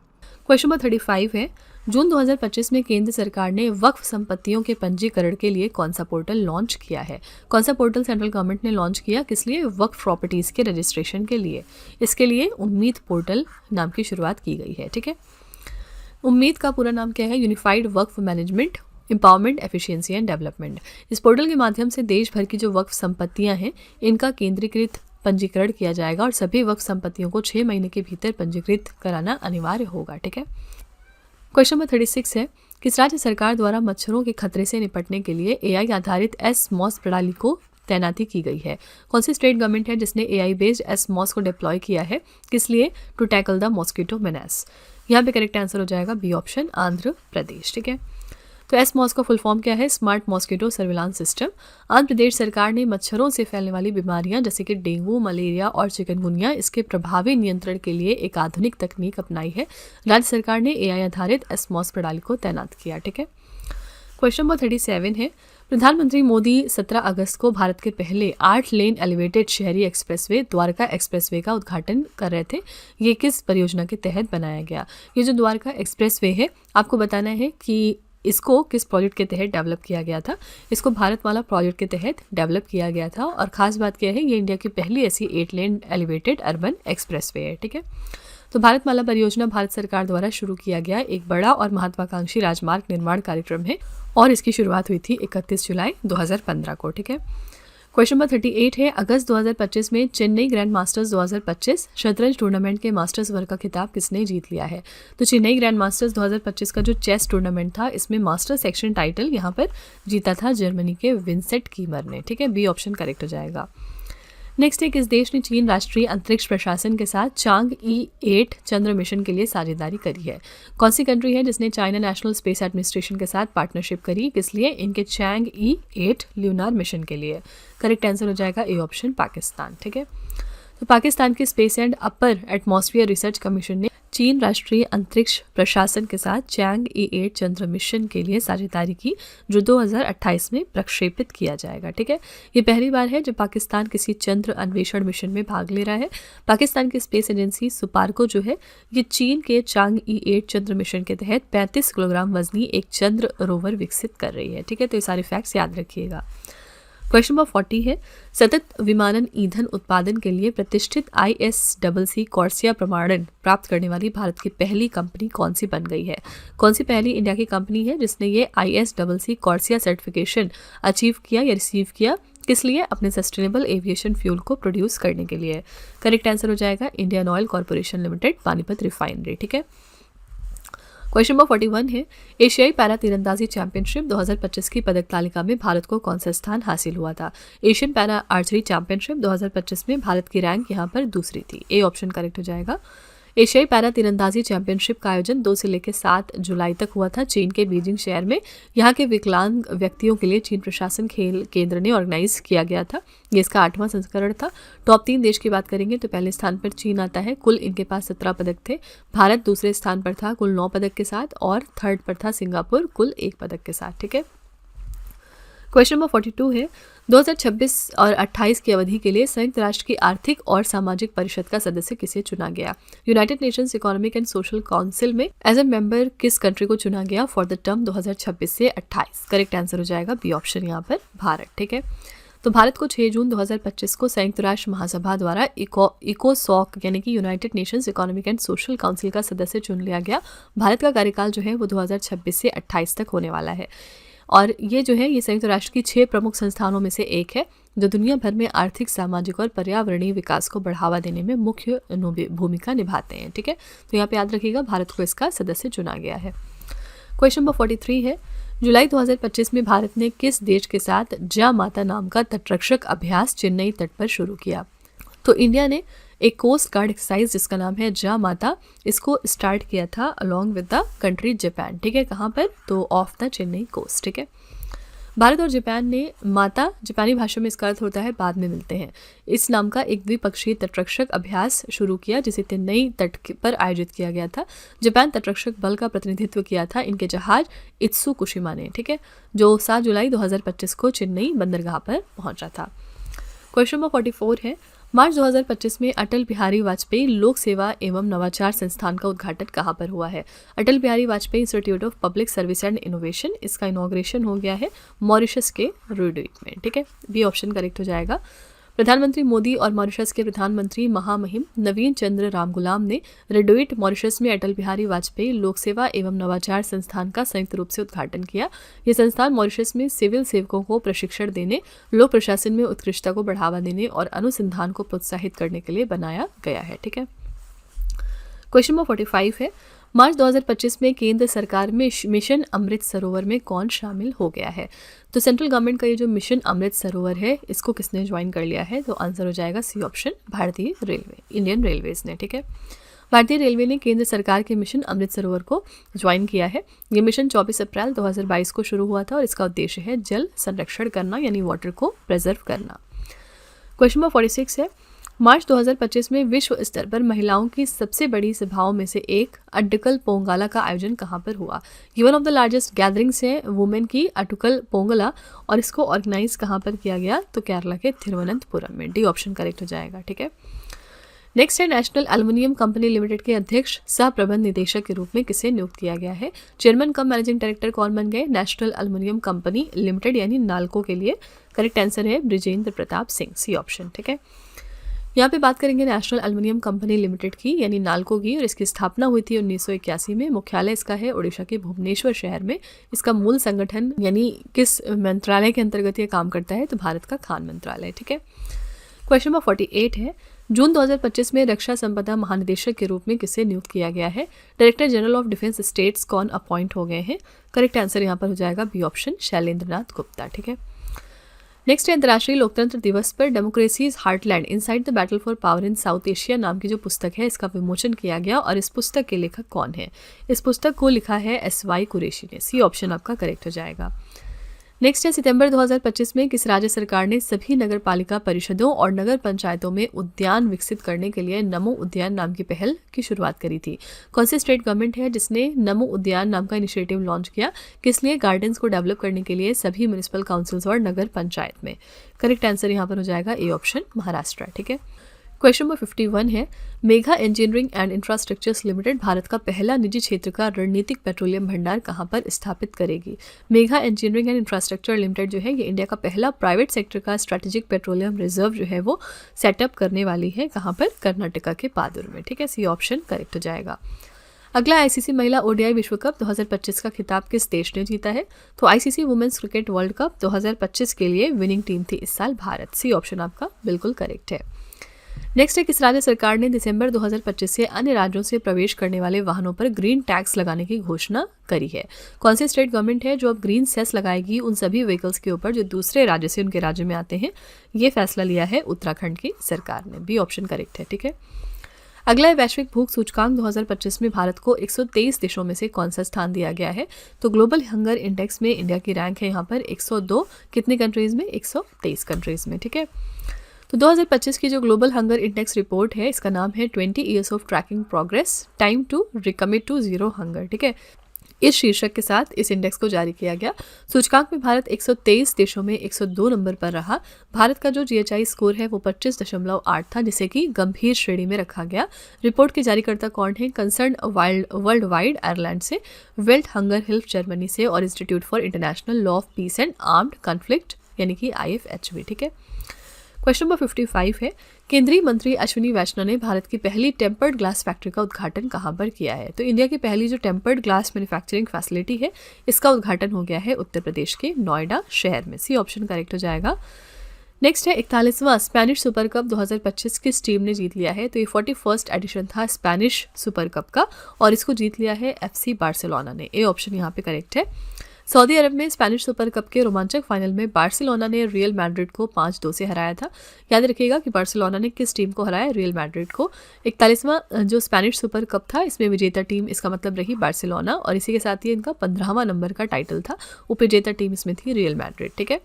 क्वेश्चन नंबर 35 है, जून 2025 में केंद्र सरकार ने वक्फ संपत्तियों के पंजीकरण के लिए कौन सा पोर्टल लॉन्च किया है? कौन सा पोर्टल सेंट्रल गवर्नमेंट ने लॉन्च किया, किस लिए? वक्फ प्रॉपर्टीज़ के रजिस्ट्रेशन के लिए। इसके लिए उम्मीद पोर्टल नाम की शुरुआत की गई है। ठीक है, उम्मीद का पूरा नाम क्या है? Unified Waqf management empowerment, efficiency and development. इस पोर्टल के माध्यम से देश भर की जो वक्फ संपत्तियां हैं इनका केंद्रीकृत पंजीकरण किया जाएगा और सभी वक्फ संपत्तियों को 6 महीने के भीतर पंजीकृत कराना अनिवार्य होगा। ठीक है। क्वेश्चन नंबर 36 है, किस राज्य सरकार द्वारा मच्छरों के खतरे से निपटने के लिए AI आधारित एसमॉस प्रणाली को तैनाती की गई है? कौन सी स्टेट गवर्नमेंट है जिसने AI बेस्ड एसमॉस को डिप्लॉय किया है? किस लिए? To tackle the mosquito menace. यहाँ पे करेक्ट आंसर हो जाएगा बी ऑप्शन, आंध्र प्रदेश। ठीक है। तो एसमॉस का फुल फॉर्म क्या है? Smart mosquito surveillance system. Andhra Pradesh सरकार ने मच्छरों से फैलने वाली बीमारियां जैसे कि डेंगू, मलेरिया और चिकनगुनिया इसके प्रभावी नियंत्रण के लिए एक आधुनिक तकनीक अपनाई है। राज्य सरकार ने AI आधारित एसमॉस प्रणाली को तैनात किया। ठीक है। क्वेश्चन नंबर 37 है, प्रधानमंत्री मोदी 17 अगस्त को भारत के पहले 8 लेन एलिवेटेड शहरी एक्सप्रेसवे द्वारका एक्सप्रेसवे का उद्घाटन कर रहे थे। ये किस परियोजना के तहत बनाया गया? ये जो द्वारका एक्सप्रेसवे है, आपको बताना है कि इसको किस प्रोजेक्ट के तहत डेवलप किया गया था। इसको भारतमाला प्रोजेक्ट के तहत डेवलप किया गया था और ख़ास बात क्या है, ये इंडिया की पहली ऐसी 8 लेन एलिवेटेड अर्बन एक्सप्रेसवे है। ठीक है। तो भारतमाला परियोजना भारत सरकार द्वारा शुरू किया गया एक बड़ा और महत्वाकांक्षी राजमार्ग निर्माण कार्यक्रम है और इसकी शुरुआत हुई थी 31 जुलाई 2015 को। ठीक है। क्वेश्चन नंबर 38 है, अगस्त 2025 में चेन्नई ग्रैंड मास्टर्स 2025 शतरंज टूर्नामेंट के मास्टर्स वर्ग का खिताब किसने जीत लिया है? तो चेन्नई ग्रैंड मास्टर्स 2025 का जो चेस टूर्नामेंट था, इसमें मास्टर सेक्शन टाइटल यहाँ पर जीता था जर्मनी के विंसेंट कीमर ने। ठीक है। बी ऑप्शन करेक्ट हो जाएगा। नेक्स्ट है, किस देश ने चीन राष्ट्रीय अंतरिक्ष प्रशासन के साथ चांग-ई 8 चंद्र मिशन के लिए साझेदारी करी है? कौन सी कंट्री है जिसने चाइना नेशनल स्पेस एडमिनिस्ट्रेशन के साथ पार्टनरशिप करी? किस लिए? इनके चांग-ई 8 ल्यूनार मिशन के लिए। करेक्ट आंसर हो जाएगा ए ऑप्शन, पाकिस्तान। ठीक है। तो पाकिस्तान के space and upper atmosphere research commission ने चीन राष्ट्रीय अंतरिक्ष प्रशासन के साथ चांग-ई 8 चंद्र मिशन के लिए साझेदारी की, जो 2028 में प्रक्षेपित किया जाएगा। ठीक है। ये पहली बार है जब पाकिस्तान किसी चंद्र अन्वेषण मिशन में भाग ले रहा है। पाकिस्तान की स्पेस एजेंसी सुपार्को जो है, ये चीन के चांग-ई 8 चंद्र मिशन के तहत 35 किलोग्राम वजनी एक चंद्र रोवर विकसित कर रही है। ठीक है। तो ये सारे फैक्ट्स याद रखिएगा। क्वेश्चन नंबर 40 है, सतत विमानन ईंधन उत्पादन के लिए प्रतिष्ठित ISCC कॉर्सिया प्रमाणन प्राप्त करने वाली भारत की पहली कंपनी कौन सी बन गई है? कौन सी पहली इंडिया की कंपनी है जिसने ये ISCC कॉर्सिया सर्टिफिकेशन अचीव किया या रिसीव किया? किस लिए? अपने सस्टेनेबल एविएशन फ्यूल को प्रोड्यूस करने के लिए। करेक्ट आंसर हो जाएगा Indian oil corporation limited, Panipat refinery. ठीक है। क्वेश्चन नंबर 41 है, एशियाई पैरा तीरंदाजी चैंपियनशिप 2025 की पदक तालिका में भारत को कौन सा स्थान हासिल हुआ था? एशियन पैरा आर्चरी चैंपियनशिप 2025 में भारत की रैंक यहाँ पर दूसरी थी। ए ऑप्शन करेक्ट हो जाएगा। एशियाई पैरा तीरंदाजी चैंपियनशिप का आयोजन 2 से लेकर 7 जुलाई तक हुआ था चीन के बीजिंग शहर में। यहाँ के विकलांग व्यक्तियों के लिए चीन प्रशासन खेल केंद्र ने ऑर्गेनाइज किया गया था। ये इसका 8वां संस्करण था। टॉप 3 देश की बात करेंगे तो पहले स्थान पर चीन आता है, कुल इनके पास 17 पदक थे। भारत दूसरे स्थान पर था कुल 9 पदक के साथ और थर्ड पर था सिंगापुर कुल 1 पदक के साथ। ठीक है। क्वेश्चन नंबर 42 है, 2026 और 28 की अवधि के लिए संयुक्त राष्ट्र की आर्थिक और सामाजिक परिषद का सदस्य किसे चुना गया? United Nations economic and social council में एज ए मेंबर किस कंट्री को चुना गया फॉर द टर्म 2026 से 28? करेक्ट आंसर हो जाएगा बी ऑप्शन, यहाँ पर भारत। ठीक है। तो भारत को 6 जून 2025 को संयुक्त राष्ट्र महासभा द्वारा इकोसॉक यानी कि United Nations economic and social council का सदस्य चुन लिया गया। भारत का कार्यकाल जो है वो 2026 से 28 तक होने वाला है और ये जो है ये संयुक्त राष्ट्र की 6 प्रमुख संस्थानों में से एक है जो दुनिया भर में आर्थिक, सामाजिक और पर्यावरणीय विकास को बढ़ावा देने में मुख्य भूमिका निभाते हैं। ठीक है। तो यहाँ पे याद रखिएगा भारत को इसका सदस्य चुना गया है। क्वेश्चन नंबर 43 है, जुलाई 2025 में भारत ने किस देश के साथ जा माता नाम का तटरक्षक अभ्यास चेन्नई तट पर शुरू किया? तो इंडिया ने एक कोस्ट गार्ड एक्सरसाइज जिसका नाम है जा माता, इसको स्टार्ट किया था along with the country Japan. ठीक है। कहाँ पर? तो ऑफ द चेन्नई कोस्ट। ठीक है। भारत और जापान ने माता, जापानी भाषा में इसका अर्थ होता है बाद में मिलते हैं, इस नाम का एक द्विपक्षीय तटरक्षक अभ्यास शुरू किया जिसे चेन्नई तट पर आयोजित किया गया था। जापान तटरक्षक बल का प्रतिनिधित्व किया था इनके जहाज इत्सुकुशिमा ने। ठीक है। जो 7 जुलाई 2025 को चेन्नई बंदरगाह पर पहुंचा था। क्वेश्चन नंबर 44 है, मार्च 2025 में अटल बिहारी वाजपेयी लोक सेवा एवं नवाचार संस्थान का उद्घाटन कहाँ पर हुआ है? Atal Bihari Vajpayee institute of public service and innovation, इसका इनॉग्रेशन हो गया है मॉरिशस के रूडविक में। ठीक है। बी ऑप्शन करेक्ट हो जाएगा। प्रधानमंत्री मोदी और मॉरिशस के प्रधानमंत्री महामहिम नवीन चंद्र रामगुलाम ने रेडोइट मॉरिशस में अटल बिहारी वाजपेयी लोक सेवा एवं नवाचार संस्थान का संयुक्त रूप से उद्घाटन किया। ये संस्थान मॉरिशस में सिविल सेवकों को प्रशिक्षण देने, लोक प्रशासन में उत्कृष्टता को बढ़ावा देने और अनुसंधान को प्रोत्साहित करने के लिए बनाया गया है। ठीक है, क्वेश्चन नंबर 45 है, मार्च 2025 में केंद्र सरकार में मिशन अमृत सरोवर में कौन शामिल हो गया है? तो सेंट्रल गवर्नमेंट का ये जो मिशन अमृत सरोवर है, इसको किसने ज्वाइन कर लिया है? तो आंसर हो जाएगा सी ऑप्शन, भारतीय रेलवे, इंडियन रेलवेज ने। ठीक है, भारतीय रेलवे ने केंद्र सरकार के मिशन अमृत सरोवर को ज्वाइन किया है। ये मिशन 24 अप्रैल 2022 को शुरू हुआ था और इसका उद्देश्य है जल संरक्षण करना, यानी वाटर को प्रिजर्व करना। क्वेश्चन नंबर 46 है, मार्च 2025 में विश्व स्तर पर महिलाओं की सबसे बड़ी सभाओं में से एक अड्डकल पोंगला का आयोजन कहाँ पर हुआ? ये one of the largest gatherings है वुमेन की अड्डकल पोंगला, और इसको ऑर्गेनाइज कहाँ पर किया गया? तो केरला के तिरुवनंतपुरम में। डी ऑप्शन करेक्ट हो जाएगा। ठीक है, नेक्स्ट है, नेशनल एल्युमिनियम कंपनी लिमिटेड के अध्यक्ष सह प्रबंध निदेशक के रूप में किसे नियुक्त किया गया है? चेयरमैन कम मैनेजिंग डायरेक्टर कौन बन गए? नेशनल एल्युमिनियम कंपनी लिमिटेड यानी नाल्को के लिए। करेक्ट आंसर है ब्रिजेंद्र प्रताप सिंह, सी ऑप्शन। ठीक है, यहाँ पे बात करेंगे नेशनल एल्युमिनियम कंपनी लिमिटेड की यानी नाल्को की, और इसकी स्थापना हुई थी 1981 में। मुख्यालय इसका है उड़ीसा के भुवनेश्वर शहर में। इसका मूल संगठन यानी किस मंत्रालय के अंतर्गत ये काम करता है? तो भारत का खान मंत्रालय। ठीक है, क्वेश्चन नंबर 48 है, जून 2025 में रक्षा संपदा महानिदेशक के रूप में किसे नियुक्त किया गया है? Director general of defence states कौन अपॉइंट हो गए हैं? करेक्ट आंसर यहाँ पर हो जाएगा बी ऑप्शन, शैलेंद्र नाथ गुप्ता। ठीक है, नेक्स्ट है, अंतर्राष्ट्रीय लोकतंत्र दिवस पर democracies heartland inside the battle for power in south Asia नाम की जो पुस्तक है, इसका विमोचन किया गया, और इस पुस्तक के लेखक कौन है? इस पुस्तक को लिखा है SY कुरैशी ने। सी ऑप्शन आपका करेक्ट हो जाएगा। नेक्स्ट है, सितंबर 2025 में किस राज्य सरकार ने सभी नगर पालिका परिषदों और नगर पंचायतों में उद्यान विकसित करने के लिए नमो उद्यान नाम की पहल की शुरुआत करी थी? कौन सी स्टेट गवर्नमेंट है जिसने नमो उद्यान नाम का इनिशिएटिव लॉन्च किया? किस लिए? गार्डन्स को डेवलप करने के लिए सभी म्यूनिसिपल काउंसिल्स और नगर पंचायत में। करेक्ट आंसर यहाँ पर हो जाएगा ए ऑप्शन, महाराष्ट्र। ठीक है, क्वेश्चन नंबर 51 है, Megha engineering and infrastructures limited Bharat का पहला निजी क्षेत्र का रणनीतिक पेट्रोलियम भंडार कहाँ पर स्थापित करेगी? Megha engineering and infrastructure limited जो है, ये इंडिया का पहला प्राइवेट सेक्टर का स्ट्रेटेजिक पेट्रोलियम रिजर्व जो है वो सेटअप करने वाली है। कहाँ पर? कर्नाटका के पादुर में। ठीक है, सी ऑप्शन करेक्ट हो जाएगा। अगला, ICC महिला ODI विश्व कप 2025 का खिताब किस देश ने जीता है? तो ICC women's cricket world cup 2025 के लिए विनिंग टीम थी इस साल भारत। सी ऑप्शन आपका बिल्कुल करेक्ट है। नेक्स्ट है, किस राज्य सरकार ने दिसंबर 2025 से अन्य राज्यों से प्रवेश करने वाले वाहनों पर ग्रीन टैक्स लगाने की घोषणा करी है? कौन सी स्टेट गवर्नमेंट है जो अब ग्रीन सेस लगाएगी उन सभी व्हीकल्स के ऊपर जो दूसरे राज्य से उनके राज्य में आते हैं? ये फैसला लिया है उत्तराखंड की सरकार ने। बी ऑप्शन करेक्ट है। ठीक है, अगला है, वैश्विक भूख सूचकांक 2025 में भारत को 123 देशों में से कौन सा स्थान दिया गया है? तो ग्लोबल हंगर इंडेक्स में इंडिया की रैंक है यहाँ पर 102, कितने कंट्रीज में? 123 कंट्रीज में। ठीक है, तो 2025 की जो ग्लोबल हंगर इंडेक्स रिपोर्ट है, इसका नाम है 20 Years of Tracking Progress, Time to Recommit to Zero Hunger। ठीक है, इस शीर्षक के साथ इस इंडेक्स को जारी किया गया। सूचकांक में भारत 123 देशों में 102 नंबर पर रहा। भारत का जो GHI स्कोर है वो 25.8 था, जिसे कि गंभीर श्रेणी में रखा गया। रिपोर्ट के जारीकर्ता कौन है? कंसर्न वर्ल्ड वाइड आयरलैंड से, वेल्ट हंगर हेल्प जर्मनी से, और institute for international law of peace and armed conflict यानी कि IFHB। ठीक है, क्वेश्चन नंबर 55 है, केंद्रीय मंत्री अश्विनी वैष्णव ने भारत की पहली टेम्पर्ड ग्लास फैक्ट्री का उद्घाटन कहाँ पर किया है? तो इंडिया की पहली जो टेम्पर्ड ग्लास मैन्युफैक्चरिंग फैसिलिटी है, इसका उद्घाटन हो गया है उत्तर प्रदेश के नोएडा शहर में। सी ऑप्शन करेक्ट हो जाएगा। नेक्स्ट है, 41वां स्पेनिश सुपर कप 2025 किस टीम ने जीत लिया है? तो ये 41st एडिशन था स्पेनिश सुपर कप का, और इसको जीत लिया है FC बार्सिलोना ने। ए ऑप्शन यहाँ पे करेक्ट है। सऊदी अरब में स्पेनिश सुपर कप के रोमांचक फाइनल में बार्सिलोना ने रियल मैड्रिड को 5-2 से हराया था। याद रखिएगा कि बार्सिलोना ने किस टीम को हराया? रियल मैड्रिड को। 41वां जो स्पेनिश सुपर कप था, इसमें विजेता टीम इसका मतलब रही बार्सिलोना, और इसी के साथ ही इनका 15वां नंबर का टाइटल था। उपविजेता टीम इसमें थी रियल मैड्रिड। ठीक है,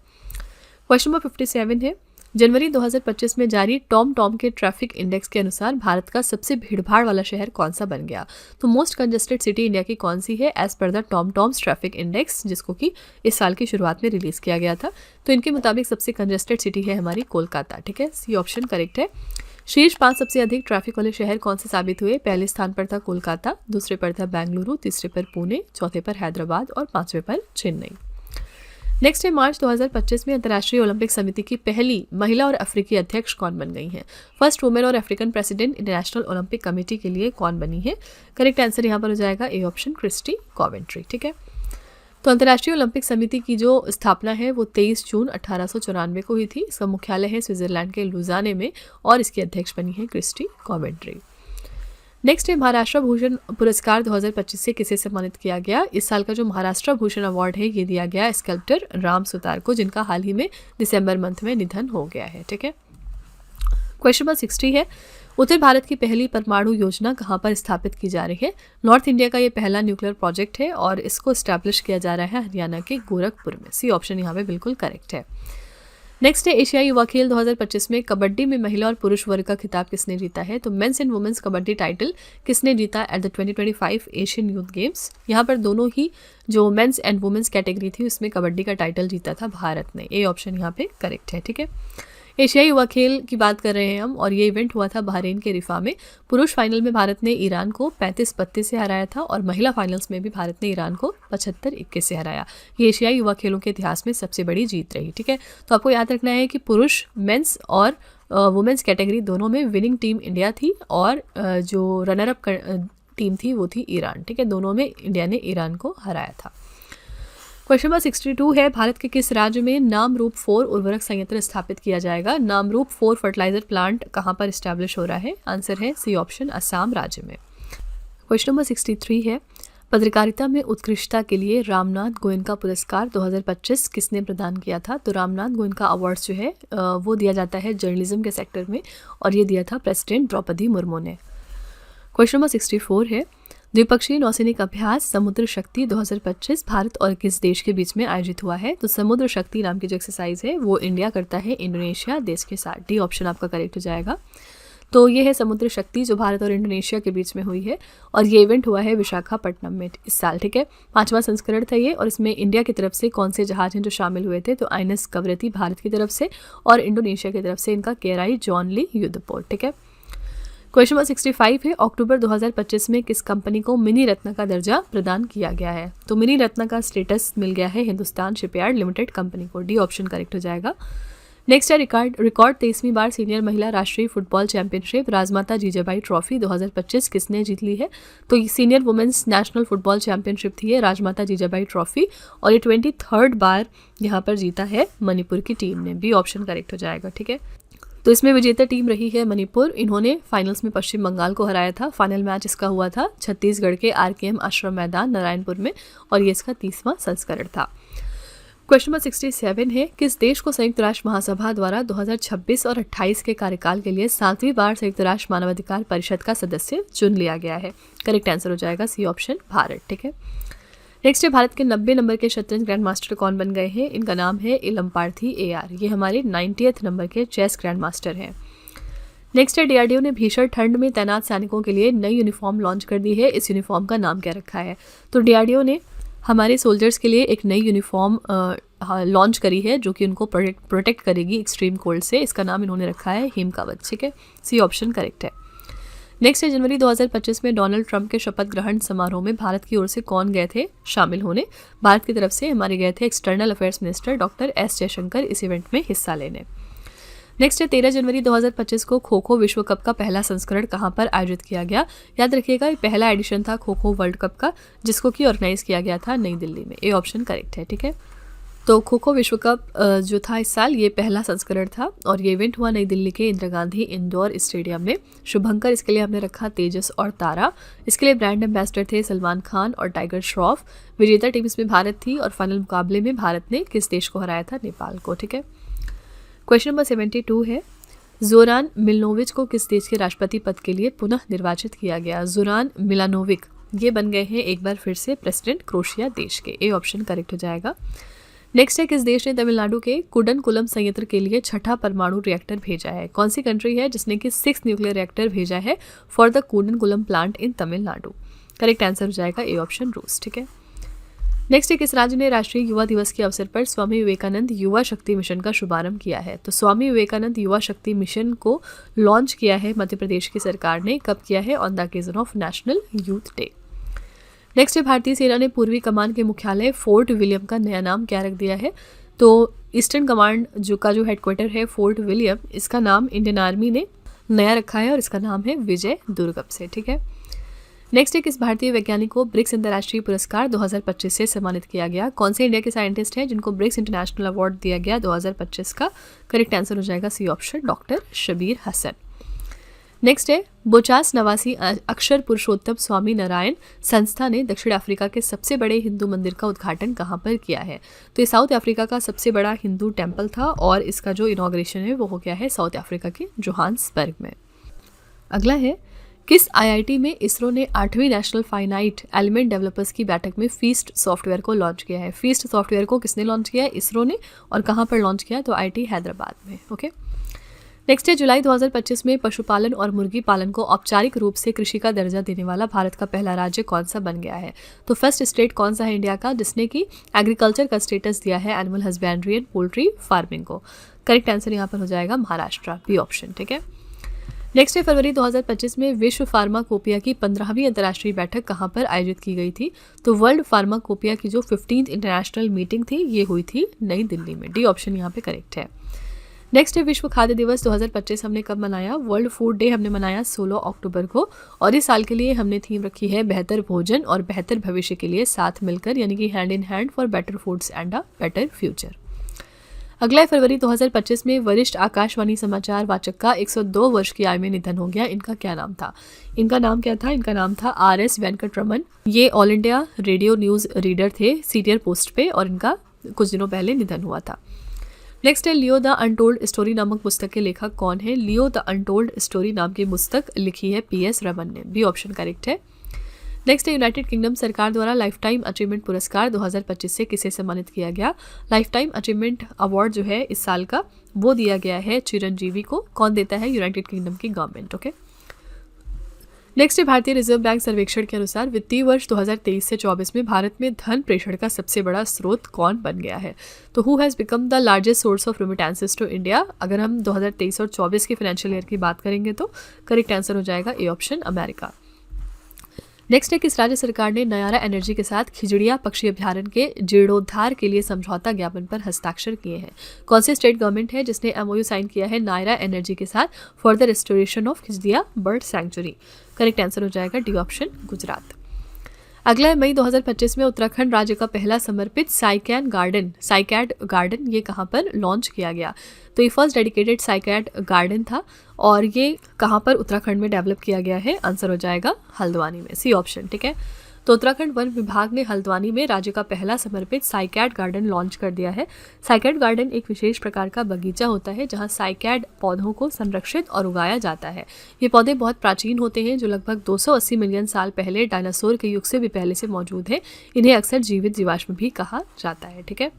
क्वेश्चन नंबर 57 है, जनवरी 2025 में जारी टॉम के ट्रैफिक इंडेक्स के अनुसार भारत का सबसे भीड़भाड़ वाला शहर कौन सा बन गया? तो मोस्ट कंजेस्टेड सिटी इंडिया की कौन सी है as per the Tom's traffic index, जिसको कि इस साल की शुरुआत में रिलीज किया गया था? तो इनके मुताबिक सबसे कंजेस्टेड सिटी है हमारी कोलकाता। ठीक है, सी ऑप्शन करेक्ट है। शीर्ष 5 सबसे अधिक ट्रैफिक वाले शहर कौन से साबित हुए? पहले स्थान पर था कोलकाता, दूसरे पर था बेंगलुरु, तीसरे पर पुणे, चौथे पर हैदराबाद और 5वें पर चेन्नई। नेक्स्ट है मार्च 2025 में अंतर्राष्ट्रीय ओलंपिक समिति की पहली महिला और अफ्रीकी अध्यक्ष कौन बन गई हैं? फर्स्ट वुमेन और African president international Olympic committee के लिए कौन बनी है? करेक्ट आंसर यहाँ पर हो जाएगा ए ऑप्शन, क्रिस्टी कॉवेंट्री। ठीक है, तो अंतर्राष्ट्रीय ओलंपिक समिति की जो स्थापना है वो 23 जून 1894 को हुई थी। इसका मुख्यालय है स्विट्जरलैंड के लुजाने में और इसकी अध्यक्ष बनी है क्रिस्टी कॉवेंट्री। नेक्स्ट है महाराष्ट्र भूषण पुरस्कार 2025 से किसे सम्मानित किया गया? इस साल का जो महाराष्ट्र भूषण अवार्ड है ये दिया गया स्कल्प्टर राम सुतार को, जिनका हाल ही में दिसंबर मंथ में निधन हो गया है। ठीक है, क्वेश्चन नंबर 60 है, उत्तर भारत की पहली परमाणु योजना कहाँ पर स्थापित की जा रही है? नॉर्थ इंडिया का ये पहला न्यूक्लियर प्रोजेक्ट है और इसको स्टैब्लिश किया जा रहा है हरियाणा के गोरखपुर में। सी ऑप्शन यहाँ पे बिल्कुल करेक्ट है। नेक्स्ट है एशियाई युवा खेल 2025 में कबड्डी में महिला और पुरुष वर्ग का खिताब किसने जीता है? तो men's and women's kabaddi title किसने जीता at the 2025 Asian youth games? यहाँ पर दोनों ही जो मेंस एंड वुमेन्स कैटेगरी थी उसमें कबड्डी का टाइटल जीता था भारत ने। ए ऑप्शन यहाँ पे करेक्ट है। ठीक है, एशियाई युवा खेल की बात कर रहे हैं हम और ये इवेंट हुआ था बहरीन के रिफा में। पुरुष फाइनल में भारत ने ईरान को 35-32 से हराया था और महिला फाइनल्स में भी भारत ने ईरान को 75-21 से हराया। ये एशियाई युवा खेलों के इतिहास में सबसे बड़ी जीत रही। ठीक है, तो आपको याद रखना है कि पुरुष मेंस और वुमेन्स कैटेगरी दोनों में विनिंग टीम इंडिया थी और जो रनर अप टीम थी वो थी ईरान। ठीक है, दोनों में इंडिया ने ईरान को हराया था। क्वेश्चन नंबर 62 है, भारत के किस राज्य में नामरूप 4 उर्वरक संयंत्र स्थापित किया जाएगा? नामरूप 4 फर्टिलाइजर प्लांट कहाँ पर स्टैब्लिश हो रहा है? आंसर है सी ऑप्शन, असम राज्य में। क्वेश्चन नंबर 63 है, पत्रकारिता में उत्कृष्टता के लिए रामनाथ गोयनका पुरस्कार 2025 किसने प्रदान किया था? तो रामनाथ गोयनका अवार्ड्स जो है वो दिया जाता है जर्नलिज्म के सेक्टर में और ये दिया था प्रेसिडेंट द्रौपदी मुर्मू ने। क्वेश्चन नंबर 64 है, द्विपक्षीय नौसैनिक अभ्यास समुद्र शक्ति 2025 भारत और किस देश के बीच में आयोजित हुआ है? तो समुद्र शक्ति नाम की जो एक्सरसाइज है वो इंडिया करता है इंडोनेशिया देश के साथ। डी ऑप्शन आपका करेक्ट हो जाएगा। तो ये है समुद्र शक्ति जो भारत और इंडोनेशिया के बीच में हुई है और ये इवेंट हुआ है विशाखापट्टनम में इस साल। ठीक है, 5वां संस्करण था ये और इसमें इंडिया की तरफ से कौन से जहाज हैं जो शामिल हुए थे? तो आईएनएस कवरत्ती भारत की तरफ से और इंडोनेशिया की तरफ से इनका केराई जॉन ली युद्धपोत। ठीक है, क्वेश्चन नंबर 65 है, अक्टूबर 2025 में किस कंपनी को मिनी रत्न का दर्जा प्रदान किया गया है? तो मिनी रत्न का स्टेटस मिल गया है हिंदुस्तान शिपयार्ड लिमिटेड कंपनी को। डी ऑप्शन करेक्ट हो जाएगा। नेक्स्ट है रिकॉर्ड 23वीं बार सीनियर महिला राष्ट्रीय football championship Rajmata Jijabai trophy 2025 किसने जीत ली है? तो ये senior women's national football championship थी ये राजमाता जीजाबाई ट्रॉफी और ये 23rd बार यहाँ पर जीता है मणिपुर की टीम ने। बी ऑप्शन करेक्ट हो जाएगा। ठीक है, तो इसमें विजेता टीम रही है मणिपुर। इन्होंने फाइनल्स में पश्चिम बंगाल को हराया था। फाइनल मैच इसका हुआ था छत्तीसगढ़ के RKM आश्रम मैदान नारायणपुर में और ये इसका 30वां संस्करण था। क्वेश्चन नंबर 67 है, किस देश को संयुक्त राष्ट्र महासभा द्वारा 2026 और 28 के कार्यकाल के लिए 7वीं बार संयुक्त राष्ट्र मानवाधिकार परिषद का सदस्य चुन लिया गया है? करेक्ट आंसर हो जाएगा सी ऑप्शन, भारत। ठीक है, नेक्स्ट है भारत के 90 नंबर के शतरंज ग्रैंड मास्टर कौन बन गए हैं? इनका नाम है इलमपार्थी AR। ये हमारे 90th नंबर के चेस ग्रैंड मास्टर हैं। नेक्स्ट है DRDO ने भीषण ठंड में तैनात सैनिकों के लिए नई यूनिफॉर्म लॉन्च कर दी है। इस यूनिफॉर्म का नाम क्या रखा है? तो DRDO ने हमारे सोल्जर्स के लिए एक नई यूनिफॉर्म लॉन्च करी है जो कि उनको प्रोटेक्ट करेगी एक्सट्रीम कोल्ड से। इसका नाम इन्होंने रखा है हिम कवच। ठीक है, सी ऑप्शन करेक्ट है। नेक्स्ट है जनवरी 2025 में डोनाल्ड ट्रंप के शपथ ग्रहण समारोह में भारत की ओर से कौन गए थे शामिल होने? भारत की तरफ से हमारे गए थे external affairs minister doctor S Jaishankar इस इवेंट में हिस्सा लेने। नेक्स्ट है 13 जनवरी 2025 को खो खो विश्व कप का पहला संस्करण कहाँ पर आयोजित किया गया? याद रखिएगा ये पहला एडिशन था खो खो वर्ल्ड कप का जिसको कि ऑर्गेनाइज किया गया था नई दिल्ली में। ए ऑप्शन करेक्ट है। ठीक है, तो खो खो विश्व कप जो था इस साल ये पहला संस्करण था और ये इवेंट हुआ नई दिल्ली के इंदिरा गांधी इंडोर स्टेडियम में। शुभंकर इसके लिए हमने रखा तेजस और तारा। इसके लिए ब्रांड एम्बेसडर थे सलमान खान और टाइगर श्रॉफ। विजेता टीम इसमें भारत थी और फाइनल मुकाबले में भारत ने किस देश को हराया था? नेपाल को। ठीक है, क्वेश्चन नंबर 72 है, जोरान मिलनोविच को किस देश के राष्ट्रपति पद के लिए पुनः निर्वाचित किया गया? जोरान मिलानोविक ये बन गए हैं एक बार फिर से प्रेसिडेंट क्रोशिया देश के। ए ऑप्शन करेक्ट हो जाएगा। नेक्स्ट है किस देश ने तमिलनाडु के कुडनकुलम संयंत्र के लिए 6ठा परमाणु रिएक्टर भेजा है? कौन सी कंट्री है जिसने कि 6 न्यूक्लियर रिएक्टर भेजा है for the Kudankulam plant in Tamil Nadu? Correct answer हो जाएगा ए ऑप्शन, रूस। ठीक है, नेक्स्ट है किस राज्य ने राष्ट्रीय युवा दिवस के अवसर पर स्वामी विवेकानंद युवा शक्ति मिशन का शुभारंभ किया है? तो स्वामी विवेकानंद युवा शक्ति मिशन को लॉन्च किया है मध्य प्रदेश की सरकार ने। कब किया है? On the occasion of national youth day. Next है भारतीय सेना ने पूर्वी कमान के मुख्यालय फोर्ट विलियम का नया नाम क्या रख दिया है। तो ईस्टर्न कमांड जो हेडक्वार्टर है फोर्ट विलियम, इसका नाम इंडियन आर्मी ने नया रखा है और इसका नाम है विजय दुर्ग से। ठीक है। नेक्स्ट है किस भारतीय वैज्ञानिक को ब्रिक्स अंतर्राष्ट्रीय पुरस्कार 2025 से सम्मानित किया गया। कौन से इंडिया के साइंटिस्ट हैं जिनको ब्रिक्स इंटरनेशनल अवार्ड दिया गया 2025 का। करेक्ट आंसर हो जाएगा C option, doctor Shabir Hasan. Next है बोचास नवासी अक्षर पुरुषोत्तम स्वामी नारायण संस्था ने दक्षिण अफ्रीका के सबसे बड़े हिंदू मंदिर का उद्घाटन कहाँ पर किया है। तो ये साउथ अफ्रीका का सबसे बड़ा हिंदू टेम्पल था और इसका जो इनॉग्रेशन है वो हो गया है साउथ अफ्रीका के जोहान्सबर्ग में। अगला है किस आईआईटी में इसरो ने 8वीं नेशनल फाइनाइट एलिमेंट डेवलपर्स की बैठक में फीस्ट सॉफ्टवेयर को लॉन्च किया है। फीस्ट सॉफ्टवेयर को किसने लॉन्च किया है, इसरो ने, और कहाँ पर लॉन्च किया है, तो आईआईटी हैदराबाद में। ओके। नेक्स्ट है जुलाई 2025 में पशुपालन और मुर्गी पालन को औपचारिक रूप से कृषि का दर्जा देने वाला भारत का पहला राज्य कौन सा बन गया है। तो फर्स्ट स्टेट कौन सा है इंडिया का जिसने कि एग्रीकल्चर का स्टेटस दिया है animal husbandry and poultry farming को। करेक्ट आंसर यहाँ पर हो जाएगा महाराष्ट्र, बी ऑप्शन। ठीक है। नेक्स्ट है फरवरी 2025 में विश्व फार्माकोपिया की 15वीं अंतर्राष्ट्रीय बैठक कहाँ पर आयोजित की गई थी। तो वर्ल्ड फार्माकोपिया की जो 15th इंटरनेशनल मीटिंग थी ये हुई थी नई दिल्ली में। डी ऑप्शन यहाँ पे करेक्ट है। नेक्स्ट है विश्व खाद्य दिवस 2025 हमने कब मनाया। वर्ल्ड फूड डे हमने मनाया 16 अक्टूबर को और इस साल के लिए हमने थीम रखी है बेहतर भोजन और बेहतर भविष्य के लिए साथ मिलकर, यानी कि hand in hand for better foods and a better future. अगला फरवरी 2025 में वरिष्ठ आकाशवाणी समाचार वाचक का 102 वर्ष की आयु में निधन हो गया। इनका क्या नाम था। इनका नाम क्या था, इनका नाम था RS वेंकटरमन। ये all India radio news reader थे सीनियर पोस्ट पे और इनका कुछ दिनों पहले निधन हुआ था। नेक्स्ट है लियो द अनटोल्ड स्टोरी नामक पुस्तक के लेखक कौन है। लियो द अनटोल्ड स्टोरी नाम की पुस्तक लिखी है PS रमन ने। बी ऑप्शन करेक्ट है। नेक्स्ट है यूनाइटेड किंगडम सरकार द्वारा लाइफ टाइम अचीवमेंट पुरस्कार 2025 से किसे सम्मानित किया गया। लाइफ टाइम अचीवमेंट अवार्ड जो है इस साल का वो दिया गया है चिरंजीवी को। कौन देता है, यूनाइटेड किंगडम की गवर्नमेंट। ओके। नेक्स्ट है भारतीय रिजर्व बैंक सर्वेक्षण के अनुसार वित्तीय वर्ष 2023 से 24 में भारत में धन प्रेषण का सबसे बड़ा स्रोत कौन बन गया है। तो who has become the largest source of remittances to India. अगर हम 2023 और 24 के फाइनेंशियल ईयर की बात करेंगे तो करेक्ट आंसर हो जाएगा ए ऑप्शन, अमेरिका। नेक्स्ट है किस राज्य सरकार ने नयारा एनर्जी के साथ खिजड़िया पक्षी अभ्यारण्य के जीर्णोद्धार के लिए समझौता ज्ञापन पर हस्ताक्षर किए हैं। कौन सी स्टेट गवर्नमेंट है जिसने MOU साइन किया है नायरा एनर्जी के साथ for the restoration of Khijadiya bird sanctuary. Correct answer हो जाएगा डी ऑप्शन, गुजरात। अगला है मई 2025 में उत्तराखंड राज्य का पहला समर्पित साइकैड गार्डन ये कहाँ पर लॉन्च किया गया। तो ये फर्स्ट डेडिकेटेड साइकैड गार्डन था और ये कहाँ पर उत्तराखंड में डेवलप किया गया है। आंसर हो जाएगा हल्द्वानी में, सी ऑप्शन। ठीक है। तो उत्तराखंड वन विभाग ने हल्द्वानी में राज्य का पहला समर्पित साइकैड गार्डन लॉन्च कर दिया है। साइकैड गार्डन एक विशेष प्रकार का बगीचा होता है जहां साइकैड पौधों को संरक्षित और उगाया जाता है। ये पौधे बहुत प्राचीन होते हैं जो लगभग 280 मिलियन साल पहले डायनासोर के युग से भी पहले से मौजूद है। इन्हें अक्सर जीवित जीवाश्म भी कहा जाता है। ठीक है।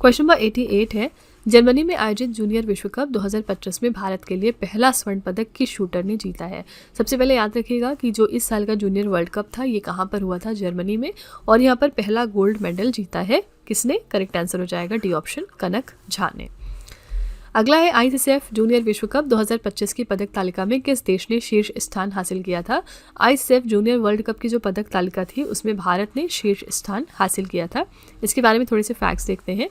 क्वेश्चन नंबर 88 है जर्मनी में आयोजित जूनियर विश्व कप 2025 में भारत के लिए पहला स्वर्ण पदक किस शूटर ने जीता है। सबसे पहले याद रखिएगा कि जो इस साल का जूनियर वर्ल्ड कप था ये कहाँ पर हुआ था, जर्मनी में, और यहाँ पर पहला गोल्ड मेडल जीता है किसने। करेक्ट आंसर हो जाएगा डी ऑप्शन, कनक झा ने। अगला है ICCF जूनियर विश्व कप 2025 की पदक तालिका में किस देश ने शीर्ष स्थान हासिल किया था। ICCF जूनियर वर्ल्ड कप की जो पदक तालिका थी उसमें भारत ने शीर्ष स्थान हासिल किया था। इसके बारे में थोड़े से फैक्ट्स देखते हैं।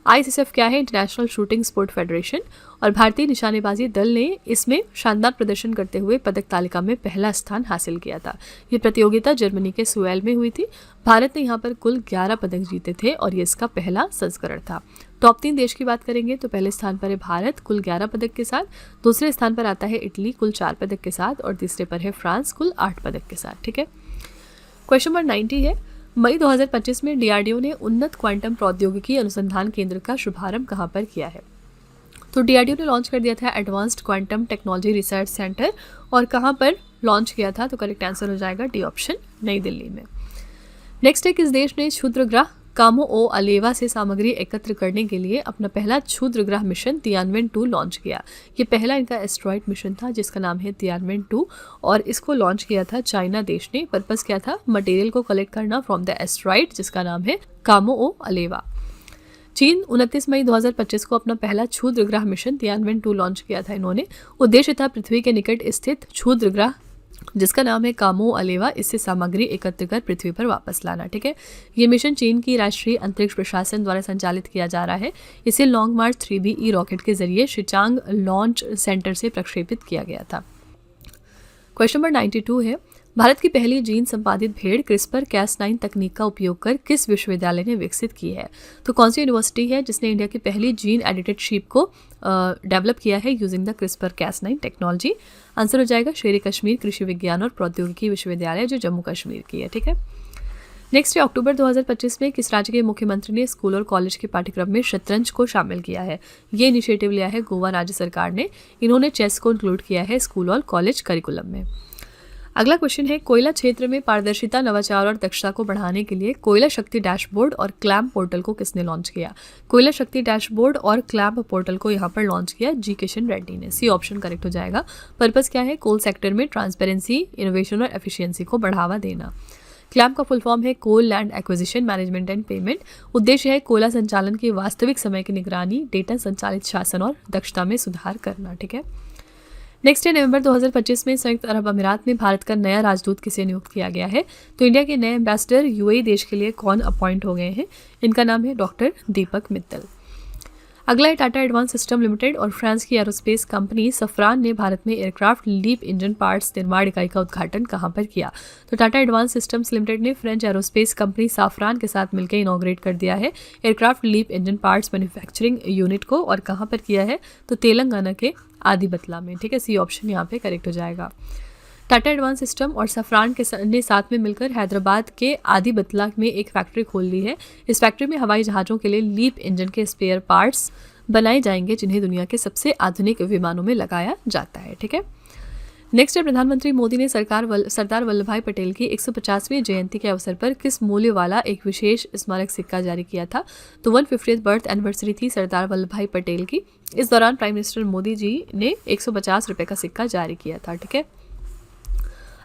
ICCF क्या है, इंटरनेशनल शूटिंग स्पोर्ट फेडरेशन, और भारतीय निशानेबाजी दल ने इसमें शानदार प्रदर्शन करते हुए पदक तालिका में पहला स्थान हासिल किया था। ये प्रतियोगिता जर्मनी के सुएल में हुई थी। भारत ने यहाँ पर कुल 11 पदक जीते थे और ये इसका पहला संस्करण था। टॉप 3 देश की बात करेंगे तो पहले स्थान पर है भारत कुल 11 पदक के साथ, दूसरे स्थान पर आता है इटली कुल 4 पदक के साथ और तीसरे पर है फ्रांस कुल 8 पदक के साथ। ठीक है। क्वेश्चन नंबर 90 है मई 2025 में DRDO ने उन्नत क्वांटम प्रौद्योगिकी अनुसंधान केंद्र का शुभारंभ कहाँ पर किया है। तो DRDO ने लॉन्च कर दिया था advanced quantum technology research centre, और कहाँ पर लॉन्च किया था, तो करेक्ट आंसर हो जाएगा डी ऑप्शन, नई दिल्ली में। नेक्स्ट है किस देश ने क्षुद्रग्रह कामो अलेवा से सामग्री एकत्र करने के लिए अपना पहला क्षुद्रग्रह मिशन तियानवेन-2 लॉन्च किया। ये पहला इनका एस्ट्रॉइड मिशन था जिसका नाम है तियानवेन-2 और इसको लॉन्च किया था चाइना देश ने। पर्पस क्या था, मटेरियल को कलेक्ट करना फ्रॉम द एस्ट्रॉइड जिसका नाम है कामो अलेवा। चीन 29 मई 2025 को अपना पहला क्षुद्रग्रह मिशन तियानवेन-2 लॉन्च किया था इन्होंने। उद्देश्य था पृथ्वी के निकट स्थित क्षुद्रग्रह जिसका नाम है कामो अलेवा, इससे सामग्री एकत्र कर पृथ्वी पर वापस लाना। ठीक है, ये मिशन चीन की राष्ट्रीय अंतरिक्ष प्रशासन द्वारा संचालित किया जा रहा है। इसे लॉन्ग मार्च 3B रॉकेट के जरिए शिचांग लॉन्च सेंटर से प्रक्षेपित किया गया था। क्वेश्चन नंबर 92 है, भारत की पहली जीन संपादित भेड़ क्रिस्पर Cas9 तकनीक का उपयोग कर किस विश्वविद्यालय ने विकसित की है? तो कौन सी यूनिवर्सिटी है जिसने इंडिया की पहली जीन एडिटेड शीप को डेवलप किया है using the CRISPR Cas9 technology? Answer हो जाएगा शेर कश्मीर कृषि विज्ञान और प्रौद्योगिकी विश्वविद्यालय, जो जम्मू कश्मीर की है। ठीक है, नेक्स्ट है, अक्टूबर 2025 में किस राज्य के मुख्यमंत्री ने स्कूल और कॉलेज के पाठ्यक्रम में शतरंज को शामिल किया है? ये इनिशिएटिव लिया है गोवा राज्य सरकार ने। इन्होंने चेस को इंक्लूड किया है स्कूल और कॉलेज करिकुलम में। अगला क्वेश्चन है, कोयला क्षेत्र में पारदर्शिता, नवाचार और दक्षता को बढ़ाने के लिए कोयला शक्ति डैशबोर्ड और क्लैम्प पोर्टल को किसने लॉन्च किया? कोयला शक्ति डैशबोर्ड और क्लैम्प पोर्टल को यहाँ पर लॉन्च किया जी किशन रेड्डी ने। सी ऑप्शन करेक्ट हो जाएगा। पर्पस क्या है? कोल सेक्टर में ट्रांसपेरेंसी, इनोवेशन और एफिशिएंसी को बढ़ावा देना। क्लैम्प का फुल फॉर्म है coal land acquisition management and payment. उद्देश्य है कोयला संचालन की वास्तविक समय की निगरानी, डेटा संचालित शासन और दक्षता में सुधार करना। ठीक है, नेक्स्ट है, नवंबर 2025 में संयुक्त अरब अमीरात में भारत का नया राजदूत किसे नियुक्त किया गया है? तो इंडिया के नए एम्बेसडर यूएई देश के लिए कौन अपॉइंट हो गए हैं? इनका नाम है डॉक्टर दीपक मित्तल। अगला है, टाटा एडवांस सिस्टम लिमिटेड और फ्रांस की एरोस्पेस कंपनी सफरान ने भारत में एयरक्राफ्ट लीप इंजन पार्ट्स निर्माण इकाई का उद्घाटन कहां पर किया? तो टाटा एडवांस सिस्टम्स लिमिटेड ने फ्रेंच एरोस्पेस कंपनी सफरान के साथ मिलकर इनॉग्रेट कर दिया है aircraft LEAP engine parts manufacturing unit को। और कहां पर किया है? तो तेलंगाना के आदिबतला में। ठीक है, सी ऑप्शन यहाँ पे करेक्ट हो जाएगा। टाटा एडवांस सिस्टम और सफरान ने साथ में मिलकर हैदराबाद के आदिबतला में एक फैक्ट्री खोल ली है। इस फैक्ट्री में हवाई जहाज़ों के लिए लीप इंजन के स्पेयर पार्ट्स बनाए जाएंगे, जिन्हें दुनिया के सबसे आधुनिक विमानों में लगाया जाता है। ठीक है, नेक्स्ट है, प्रधानमंत्री मोदी ने सरदार वल्लभ भाई पटेल की 150वीं जयंती के अवसर पर किस मूल्य वाला एक विशेष स्मारक सिक्का जारी किया था? तो 150th बर्थ एनिवर्सरी थी सरदार वल्लभ भाई पटेल की। इस दौरान प्राइम मिनिस्टर मोदी जी ने 150 रुपये का सिक्का जारी किया था। ठीक है,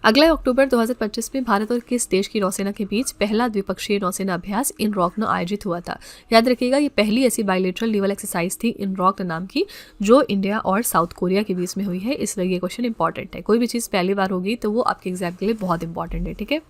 अगला अक्टूबर 2025 में भारत और किस देश की नौसेना के बीच पहला द्विपक्षीय नौसेना अभ्यास इन रॉक में आयोजित हुआ था? याद रखिएगा, ये पहली ऐसी बायलेटरल नेवल एक्सरसाइज थी इन रॉक नाम की, जो इंडिया और साउथ कोरिया के बीच में हुई है। इसलिए ये क्वेश्चन इंपॉर्टेंट है। कोई भी चीज़ पहली बार होगी तो वो आपके एग्जाम के लिए बहुत इंपॉर्टेंट है। ठीक है,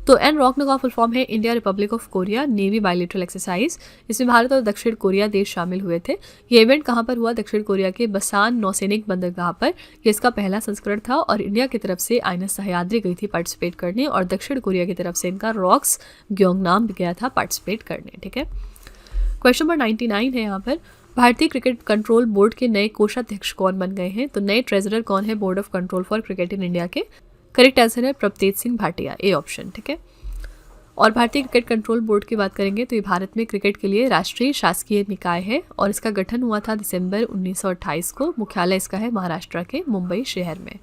तो एन रॉक का फुल फॉर्म है India Republic of Korea navy bilateral exercise. इसमें भारत और दक्षिण कोरिया देश शामिल हुए थे। ये इवेंट कहाँ पर हुआ? दक्षिण कोरिया के बसान नौसैनिक बंदरगाह पर। ये इसका पहला संस्करण था और इंडिया की तरफ से आईएनएस सह्याद्री गई थी पार्टिसिपेट करने, और दक्षिण कोरिया की तरफ से इनका रॉक्स ग्योंगनाम गया था पार्टिसिपेट करने। ठीक है, क्वेश्चन नंबर 99 है यहाँ पर, भारतीय क्रिकेट कंट्रोल बोर्ड के नए कोषाध्यक्ष कौन बन गए हैं? तो नए ट्रेजरर कौन है board of control for cricket in India के? करेक्ट आंसर है प्रभतेज सिंह भाटिया, ए ऑप्शन। ठीक है, और भारतीय क्रिकेट कंट्रोल बोर्ड की बात करेंगे तो ये भारत में क्रिकेट के लिए राष्ट्रीय शासकीय निकाय है और इसका गठन हुआ था दिसंबर 1928 को। मुख्यालय इसका है महाराष्ट्र के मुंबई शहर में।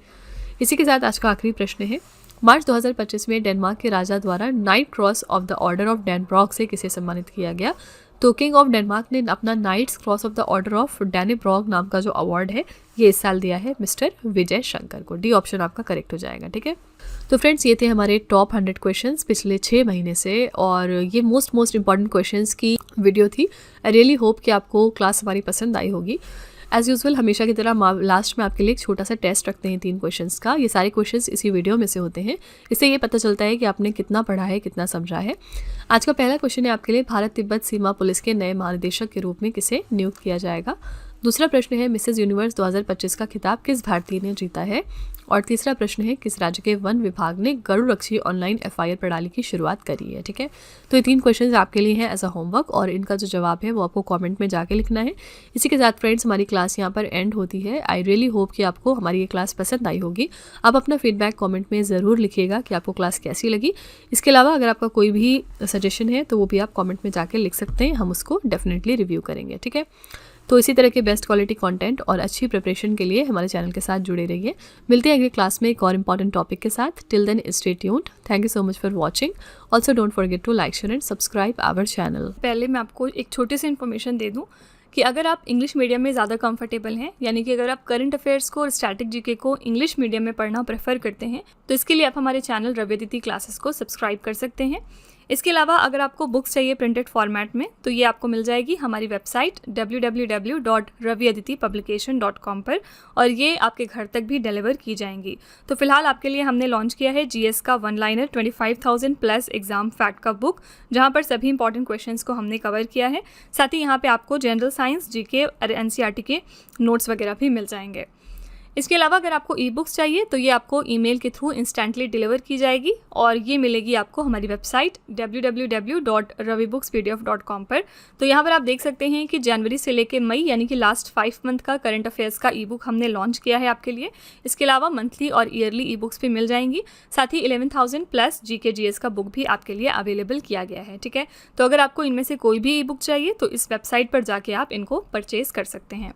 इसी के साथ आज का आखिरी प्रश्न है, मार्च 2025 में डेनमार्क के राजा द्वारा knight cross of the order of Dannebrog से किसे सम्मानित किया गया? तो किंग ऑफ डेनमार्क ने अपना knight's cross of the order of Dannebrog नाम का जो अवार्ड है ये इस साल दिया है मिस्टर विजय शंकर को। डी ऑप्शन आपका करेक्ट हो जाएगा। ठीक है, तो फ्रेंड्स ये थे हमारे टॉप 100 क्वेश्चंस पिछले 6 महीने से, और ये मोस्ट इंपॉर्टेंट क्वेश्चंस की वीडियो थी। आई रियली होप कि आपको क्लास हमारी पसंद आई होगी। एज यूजुअल हमेशा की तरह लास्ट में आपके लिए एक छोटा सा टेस्ट रखते हैं 3 क्वेश्चंस का। ये सारे क्वेश्चंस इसी वीडियो में से होते हैं। इससे ये पता चलता है कि आपने कितना पढ़ा है, कितना समझा है। आज का पहला क्वेश्चन है आपके लिए, भारत तिब्बत सीमा पुलिस के नए महानिदेशक के रूप में किसे नियुक्त किया जाएगा? दूसरा प्रश्न है, मिसेज यूनिवर्स 2025 का खिताब किस भारतीय ने जीता है? और तीसरा प्रश्न है, किस राज्य के वन विभाग ने गरुड़ रक्षी ऑनलाइन FIR प्रणाली की शुरुआत करी है? ठीक है, तो ये 3 क्वेश्चंस आपके लिए हैं एज अ होमवर्क, और इनका जो जवाब है वो आपको कमेंट में जाके लिखना है। इसी के साथ फ्रेंड्स हमारी क्लास यहाँ पर एंड होती है। आई रियली होप कि आपको हमारी ये क्लास पसंद आई होगी। आप अपना फीडबैक कमेंट में ज़रूर लिखिएगा कि आपको क्लास कैसी लगी। इसके अलावा अगर आपका कोई भी सजेशन है तो वो भी आप कॉमेंट में जाके लिख सकते हैं, हम उसको डेफिनेटली रिव्यू करेंगे। ठीक है, तो इसी तरह के बेस्ट क्वालिटी कंटेंट और अच्छी प्रिपरेशन के लिए हमारे चैनल के साथ जुड़े रहिए। मिलते हैं अगली क्लास में एक और इम्पॉर्टेंट टॉपिक के साथ। Till then stay tuned. Thank you so much for watching. Also don't forget to like, share and subscribe our channel. पहले मैं आपको एक छोटी सी इन्फॉर्मेशन दे दूं कि अगर आप इंग्लिश मीडियम में ज़्यादा कंफर्टेबल हैं, यानी कि अगर आप करंट अफेयर्स को और स्टैटिक जीके को इंग्लिश मीडियम में पढ़ना प्रेफर करते हैं, तो इसके लिए आप हमारे चैनल रवि अदिति क्लासेस को सब्सक्राइब कर सकते हैं। इसके अलावा अगर आपको बुक्स चाहिए प्रिंटेड फॉर्मेट में तो ये आपको मिल जाएगी हमारी वेबसाइट www.raviaditipublication.com पर, और ये आपके घर तक भी डिलीवर की जाएंगी। तो फिलहाल आपके लिए हमने लॉन्च किया है जीएस का one liner 25,000 plus exam fact का बुक, जहाँ पर सभी इंपॉर्टेंट क्वेश्चंस को हमने कवर किया है। साथ ही यहाँ पे आपको जनरल साइंस, जीके और एनसीईआरटी के नोट्स वगैरह भी मिल जाएंगे। इसके अलावा अगर आपको ई बुक्स चाहिए तो ये आपको ईमेल के थ्रू इंस्टेंटली डिलीवर की जाएगी, और ये मिलेगी आपको हमारी वेबसाइट www.ravibooks.pdf.com पर। तो यहाँ पर आप देख सकते हैं कि जनवरी से लेके मई यानी कि लास्ट 5 मंथ का करंट अफेयर्स का ई बुक हमने लॉन्च किया है आपके लिए। इसके अलावा मंथली और ईयरली ई बुक्स भी मिल जाएंगी। साथ ही 11,000 प्लस जीके जीएस का बुक भी आपके लिए अवेलेबल किया गया है। ठीक है, तो अगर आपको इनमें से कोई भी ई बुक चाहिए तो इस वेबसाइट पर जाके आप इनको परचेज कर सकते हैं।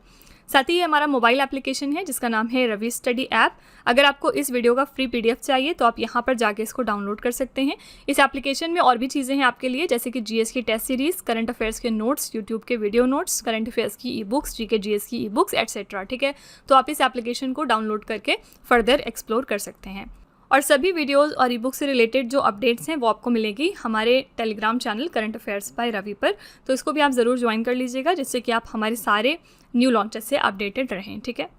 साथ ही ये हमारा मोबाइल एप्लीकेशन है जिसका नाम है रवि स्टडी ऐप। अगर आपको इस वीडियो का फ्री पीडीएफ चाहिए तो आप यहाँ पर जाके इसको डाउनलोड कर सकते हैं। इस एप्लीकेशन में और भी चीज़ें हैं आपके लिए, जैसे कि जीएस की टेस्ट सीरीज, करंट अफेयर्स के नोट्स, यूट्यूब के वीडियो नोट्स, करंट अफेयर्स की ई बुक्स, जीके जीएस की ई बुक्स एटसेट्रा। ठीक है, तो आप इस एप्लीकेशन को डाउनलोड करके फर्दर एक्सप्लोर कर सकते हैं। और सभी वीडियोस और ई बुक से रिलेटेड जो अपडेट्स हैं वो आपको मिलेगी हमारे Telegram channel current affairs by Ravi पर। तो इसको भी आप ज़रूर ज्वाइन कर लीजिएगा, जिससे कि आप हमारे सारे न्यू लॉन्चेस से अपडेटेड रहें। ठीक है।